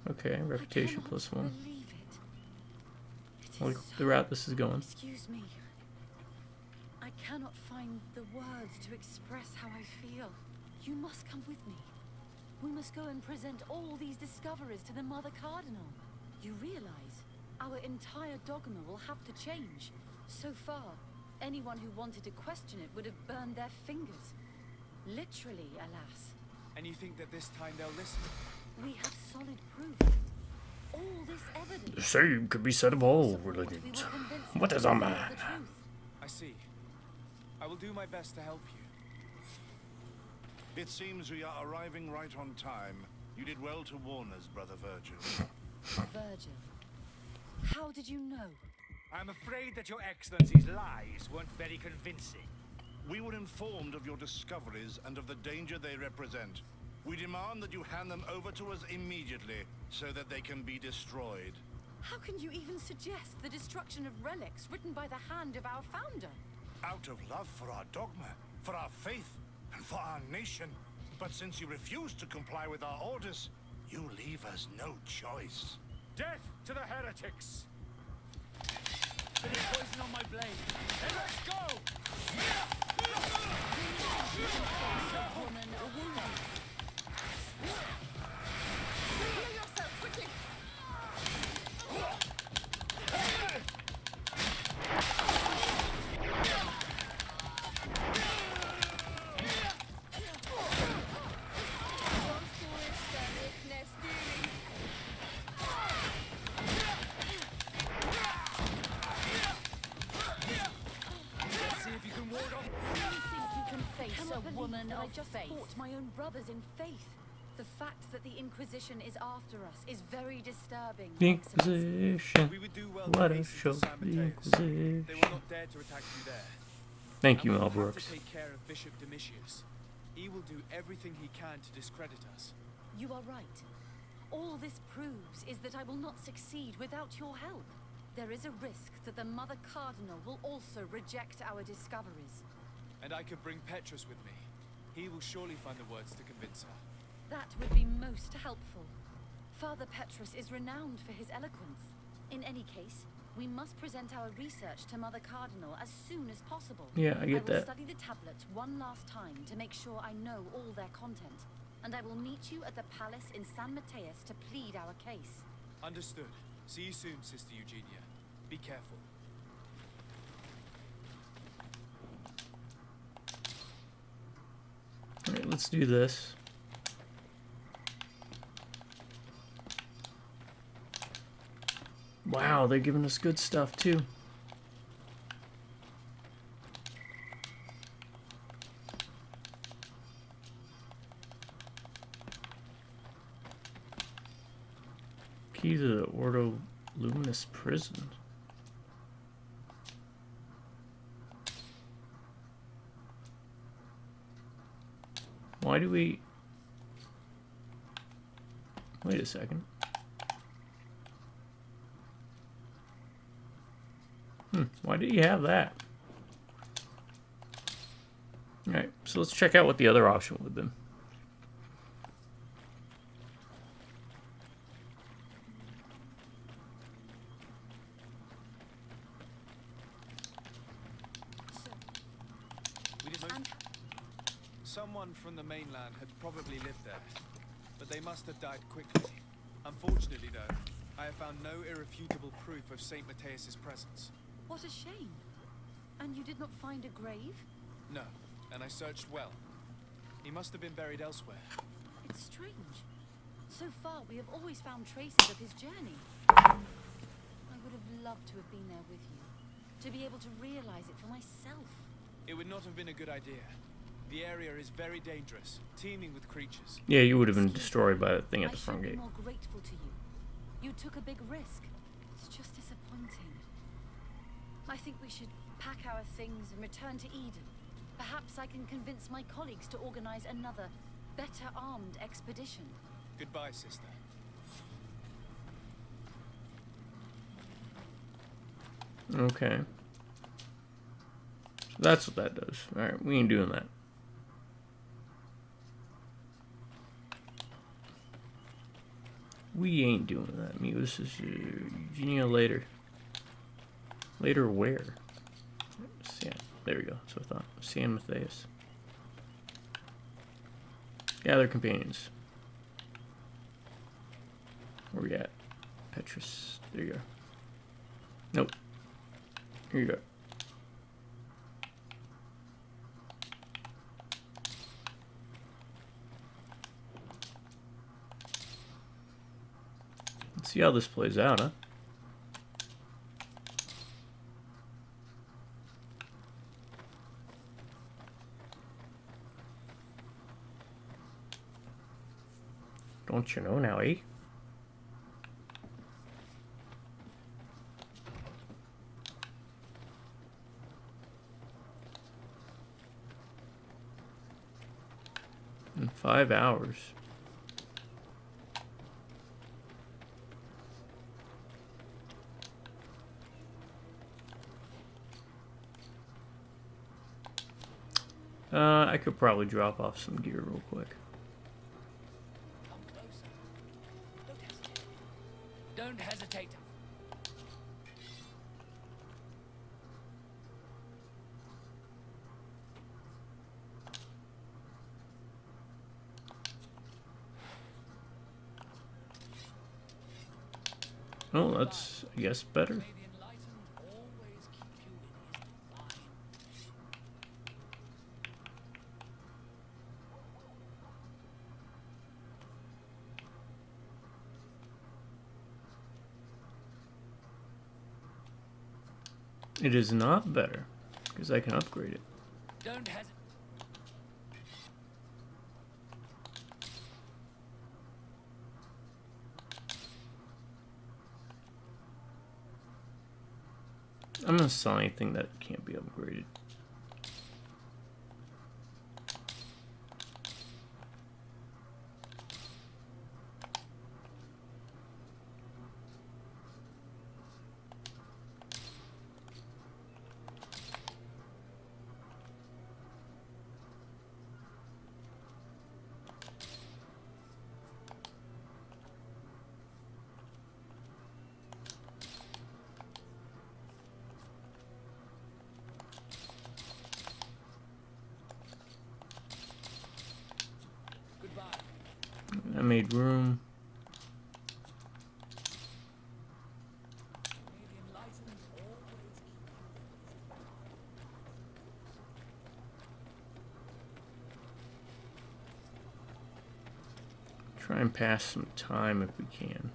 Okay, reputation I cannot plus 1. believe it. It Look is the route this is going. Excuse me. I cannot find the words to express how I feel. You must come with me. We must go and present all these discoveries to the Mother Cardinal. You realize our entire dogma will have to change. So far, anyone who wanted to question it would have burned their fingers. Literally, alas. And you think that this time they'll listen? We have solid proof. All this evidence. The same could be said of all Support, we will religions. convince What them is to a tell man? the truth. I see. I will do my best to help you. It seems we are arriving right on time. You did well to warn us, Brother Virgil. Virgil, how did you know? I'm afraid that your Excellency's lies weren't very convincing. We were informed of your discoveries and of the danger they represent. We demand that you hand them over to us immediately, so that they can be destroyed. How can you even suggest the destruction of relics written by the hand of our founder? Out of love for our dogma, for our faith, and for our nation. But since you refuse to comply with our orders, you leave us no choice. Death to the heretics! Bit of poison on my blade. And let's go! Woman, a woman. Heal yourself, quickly! See if you can ward off. Do you think you can face Cannot a believe woman that of I just faith? fought my own brothers in faith. The fact that the Inquisition is after us is very disturbing. The Excellency. Inquisition. We would do well Let to us hasten show to San the Mateus. Inquisition. They will not dare to attack you there. Thank you, And we Mel will have Brooks. to take care of Bishop Domitius. He will do everything he can to discredit us. You are right. All this proves is that I will not succeed without your help. There is a risk that the Mother Cardinal will also reject our discoveries. And I could bring Petrus with me. He will surely find the words to convince her. That would be most helpful. Father Petrus is renowned for his eloquence. In any case, we must present our research to Mother Cardinal as soon as possible. Yeah, I get will that. study the tablets one last time to make sure I know all their content. And I will meet you at the palace in San Mateus to plead our case. Understood. See you soon, Sister Eugenia. Be careful. Alright, let's do this. Wow, they're giving us good stuff too. Key to the Ordo Luminous Prison. Why do we... Wait a second. Why do you have that? Alright, so let's check out what the other option would have been. We did most... Someone from the mainland had probably lived there, but they must have died quickly. Unfortunately, though, I have found no irrefutable proof of St. Mateus's presence. What a shame. And you did not find a grave? No, and I searched well. He must have been buried elsewhere. It's strange. So far, we have always found traces of his journey. I would have loved to have been there with you, to be able to realize it for myself. It would not have been a good idea. The area is very dangerous, teeming with creatures. Yeah, you would have been destroyed by that thing at the I front should gate. be more grateful to you. You took a big risk. It's just disappointing. I think we should pack our things and return to Eden. Perhaps I can convince my colleagues to organize another, better armed expedition. Goodbye, sister. Okay. So that's what that does. Alright, we ain't doing that. We ain't doing that, Muse. This is Eugenia later. Later where? San. There we go. That's what I thought. San Matthias. Gather companions. Where we at? Petrus. There you go. Nope. Here you go. Let's see how this plays out, huh? Don't you know now, eh? In 5 hours. I could probably drop off some gear real quick. Come closer. Don't hesitate. Don't hesitate. Oh, that's, I guess, better. May the enlightened always keep you in his divine. It is not better, because I can upgrade it. Don't hesitate. I'm gonna sell anything that can't be upgraded. Goodbye. I made room. May the enlightened always keep Try and pass some time if we can.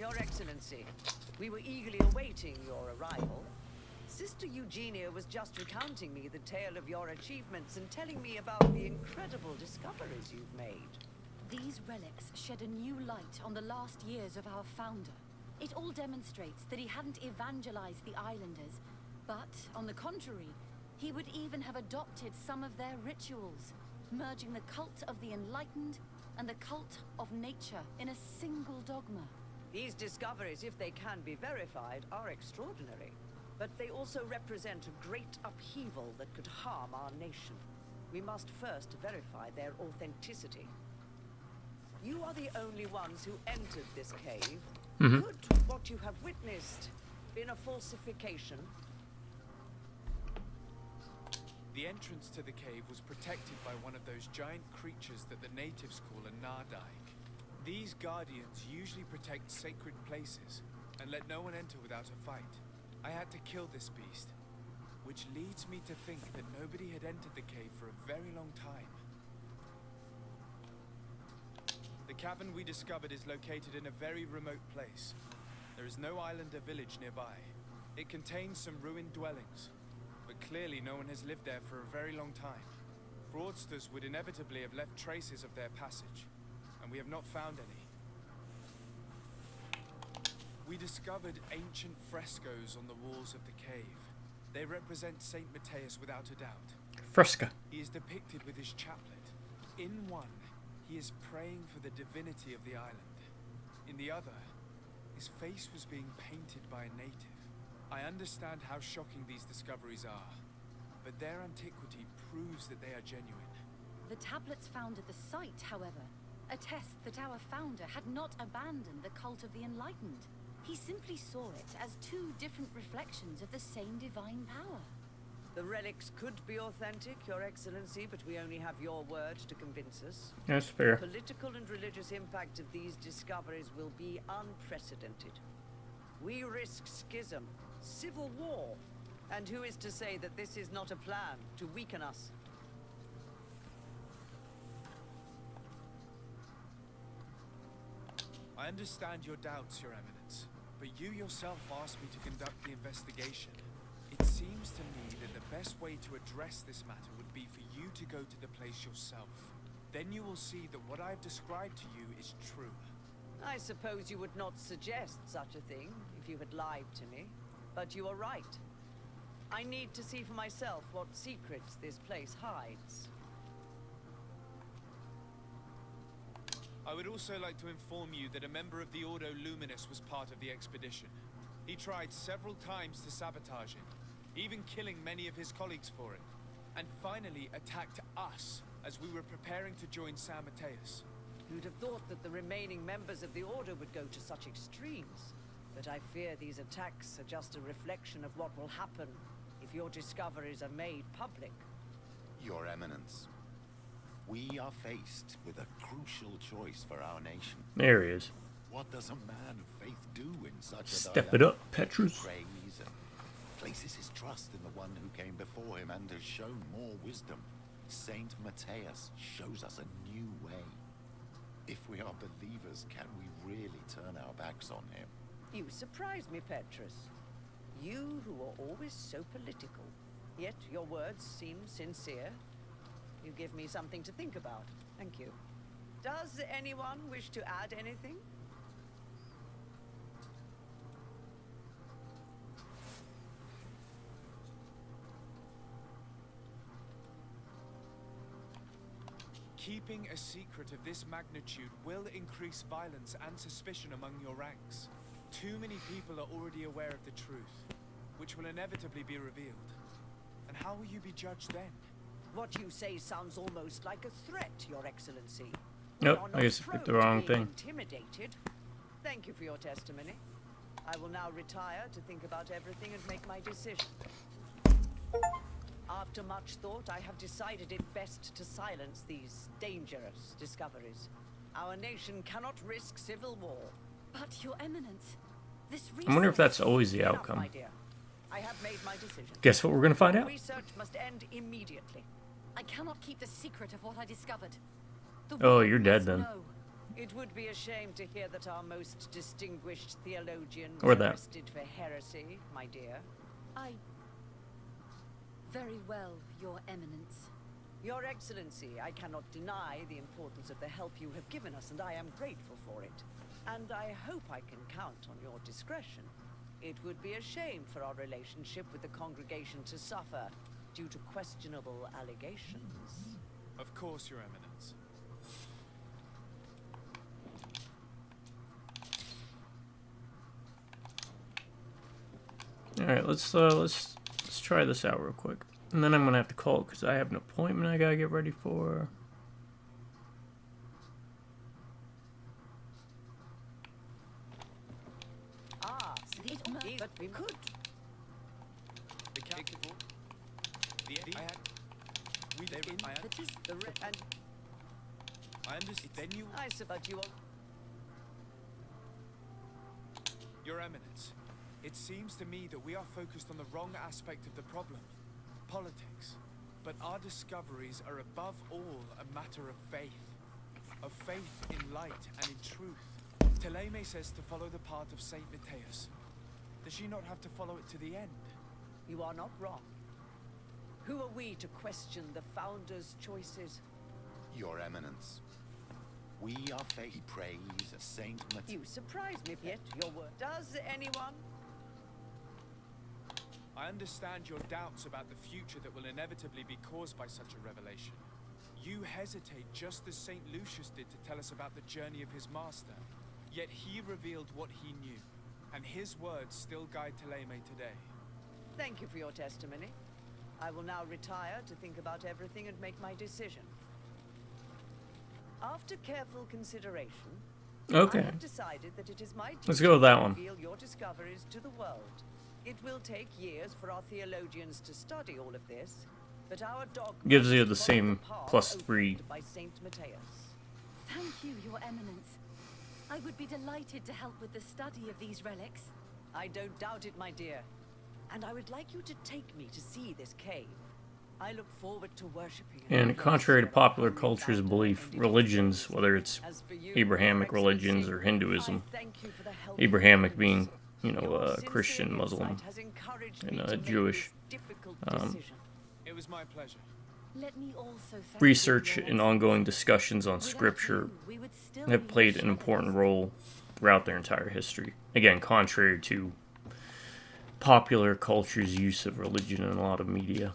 Your Excellency, we were eagerly awaiting your arrival. Sister Eugenia was just recounting me the tale of your achievements and telling me about the incredible discoveries you've made. These relics shed a new light on the last years of our founder. It all demonstrates that he hadn't evangelized the islanders, but, on the contrary, He would even have adopted some of their rituals, merging the cult of the enlightened and the cult of nature in a single dogma. These discoveries, if they can be verified, are extraordinary. But they also represent a great upheaval that could harm our nation. We must first verify their authenticity. You are the only ones who entered this cave. Could what you have witnessed been a falsification? The entrance to the cave was protected by one of those giant creatures that the natives call a Nardaig. These guardians usually protect sacred places and let no one enter without a fight. I had to kill this beast, which leads me to think that nobody had entered the cave for a very long time. The cavern we discovered is located in a very remote place. There is no island or village nearby. It contains some ruined dwellings, but clearly no one has lived there for a very long time. Fraudsters would inevitably have left traces of their passage, and we have not found any. We discovered ancient frescoes on the walls of the cave. They represent Saint Matthias without a doubt. Fresca. He is depicted with his chaplet. In one, he is praying for the divinity of the island. In the other, his face was being painted by a native. I understand how shocking these discoveries are, but their antiquity proves that they are genuine. The tablets found at the site, however, attest that our founder had not abandoned the cult of the enlightened. He simply saw it as two different reflections of the same divine power. The relics could be authentic, Your Excellency, but we only have your word to convince us. That's fair. The political and religious impact of these discoveries will be unprecedented. We risk schism, civil war, and who is to say that this is not a plan to weaken us? I understand your doubts, Your Eminence, but you yourself asked me to conduct the investigation. It seems to me that the best way to address this matter would be for you to go to the place yourself. Then you will see that what I have described to you is true. I suppose you would not suggest such a thing if you had lied to me. But you are right. I need to see for myself what secrets this place hides. I would also like to inform you that a member of the Ordo Luminous was part of the expedition. He tried several times to sabotage it, even killing many of his colleagues for it, and finally attacked us as we were preparing to join San Matthias. You'd have thought that the remaining members of the Order would go to such extremes. But I fear these attacks are just a reflection of what will happen if your discoveries are made public. Your Eminence, we are faced with a crucial choice for our nation. There he is. What does a man of faith do in such a Step dilemma? it up, Petrus. Prays and places his trust in the one who came before him and has shown more wisdom. Saint Matthias shows us a new way. If we are believers, can we really turn our backs on him? You surprise me, Petrus. You who are always so political, yet your words seem sincere. You give me something to think about. Thank you. Does anyone wish to add anything? Keeping a secret of this magnitude will increase violence and suspicion among your ranks. Too many people are already aware of the truth, which will inevitably be revealed. And how will you be judged then? What you say sounds almost like a threat, Your Excellency. Nope, We are I not guess I picked the prone to wrong being thing. Intimidated. Thank you for your testimony. I will now retire to think about everything and make my decision. After much thought, I have decided it best to silence these dangerous discoveries. Our nation cannot risk civil war. But, Your Eminence, this research... I wonder if that's always the Enough, outcome. my dear. I have made my decision. Guess what we're gonna find out? Research must end immediately. I cannot keep the secret of what I discovered. The Oh, world you're dead must then. know. It would be a shame to hear that our most distinguished theologian Or was that. arrested for heresy, my dear. Very well, Your Eminence. Your Excellency, I cannot deny the importance of the help you have given us, and I am grateful for it. And I hope I can count on your discretion. It would be a shame for our relationship with the congregation to suffer due to questionable allegations. Of course, Your Eminence. All right, let's try this out real quick, and then I'm gonna have to call it because I have an appointment I gotta get ready for. Ah, but we could. The captain. I had. We they I had. And I understand. Then you. I suppose you all. Your Eminence, it seems to me that we are focused on the wrong aspect of the problem, politics. But our discoveries are above all a matter of faith in light and in truth. Teleme says to follow the path of Saint Matthias. Does she not have to follow it to the end? You are not wrong. Who are we to question the Founder's choices? Your Eminence. We are faith. Praise Saint Matthias. You surprise me, yet your word. Does anyone? I understand your doubts about the future that will inevitably be caused by such a revelation. You hesitate just as Saint Lucius did to tell us about the journey of his master. Yet he revealed what he knew, and his words still guide Teleme today. Thank you for your testimony. I will now retire to think about everything and make my decision. After careful consideration, Okay. I have decided that it is my duty Let's go with that to one. reveal your discoveries to the world. It will take years for our theologians to study all of this, but our dog Gives you the same +3. by Saint Matthias. Thank you, Your Eminence. I would be delighted to help with the study of these relics. I don't doubt it, my dear. And I would like you to take me to see this cave. I look forward to worshipping. And contrary to popular culture's belief, religions, whether it's Abrahamic religions or Hinduism, Abrahamic being, Christian, Muslim, and Jewish, It was my pleasure. Let me also thank research you, and Lord. ongoing discussions on Without scripture you, we would still have be played an shadows. important role throughout their entire history. Again, contrary to popular culture's use of religion in a lot of media.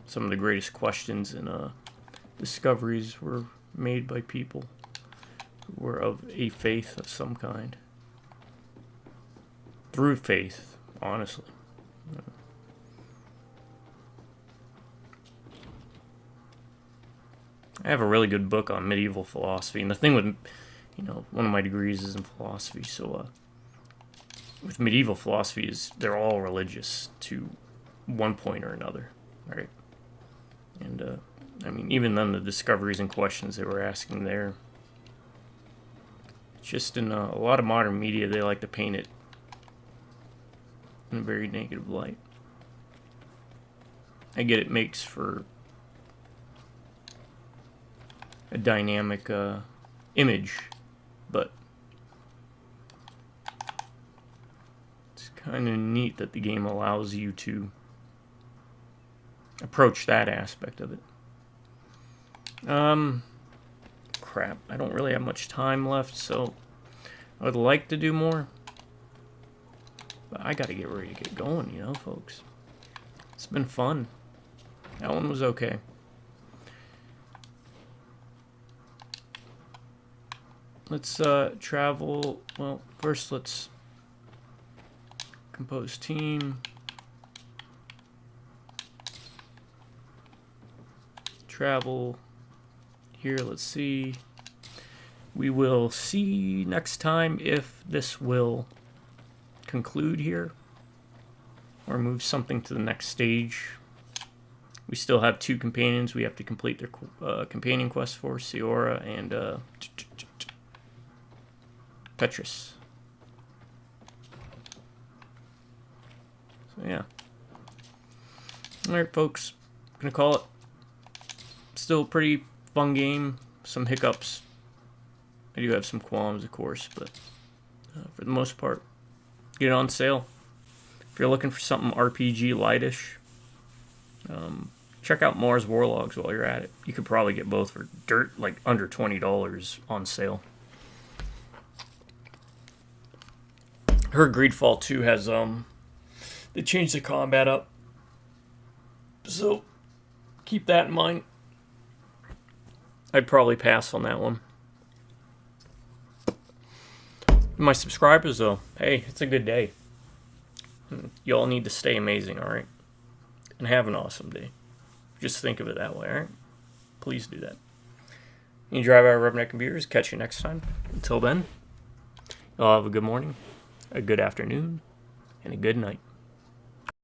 Some of the greatest questions and discoveries were made by people who were of a faith of some kind. Through faith, honestly. I have a really good book on medieval philosophy, and the thing with, one of my degrees is in philosophy, so with medieval philosophy is they're all religious to one point or another, right? And even then, the discoveries and questions they were asking there, it's just in a lot of modern media, they like to paint it in a very negative light. I get it makes for a dynamic image, but it's kind of neat that the game allows you to approach that aspect of it. Crap, I don't really have much time left, so I would like to do more, but I gotta get ready to get going, folks. It's been fun. That one was okay. Let's travel. Well, first let's compose team. Travel here. Let's see. We will see next time if this will conclude here or move something to the next stage. We still have 2 companions we have to complete their companion quest for, Seora and Petrus. So yeah. Alright folks, I'm gonna call it. Still a pretty fun game. Some hiccups. I do have some qualms, of course, but for the most part, get it on sale. If you're looking for something RPG lightish, check out Mars Warlogs while you're at it. You could probably get both for under $20 on sale. Heard GreedFall 2 has They changed the combat up. So, keep that in mind. I'd probably pass on that one. My subscribers, though, hey, it's a good day. You all need to stay amazing, alright? And have an awesome day. Just think of it that way, alright? Please do that. You drive our Rubberneck Computers. Catch you next time. Until then, y'all have a good morning, a good afternoon, and a good night.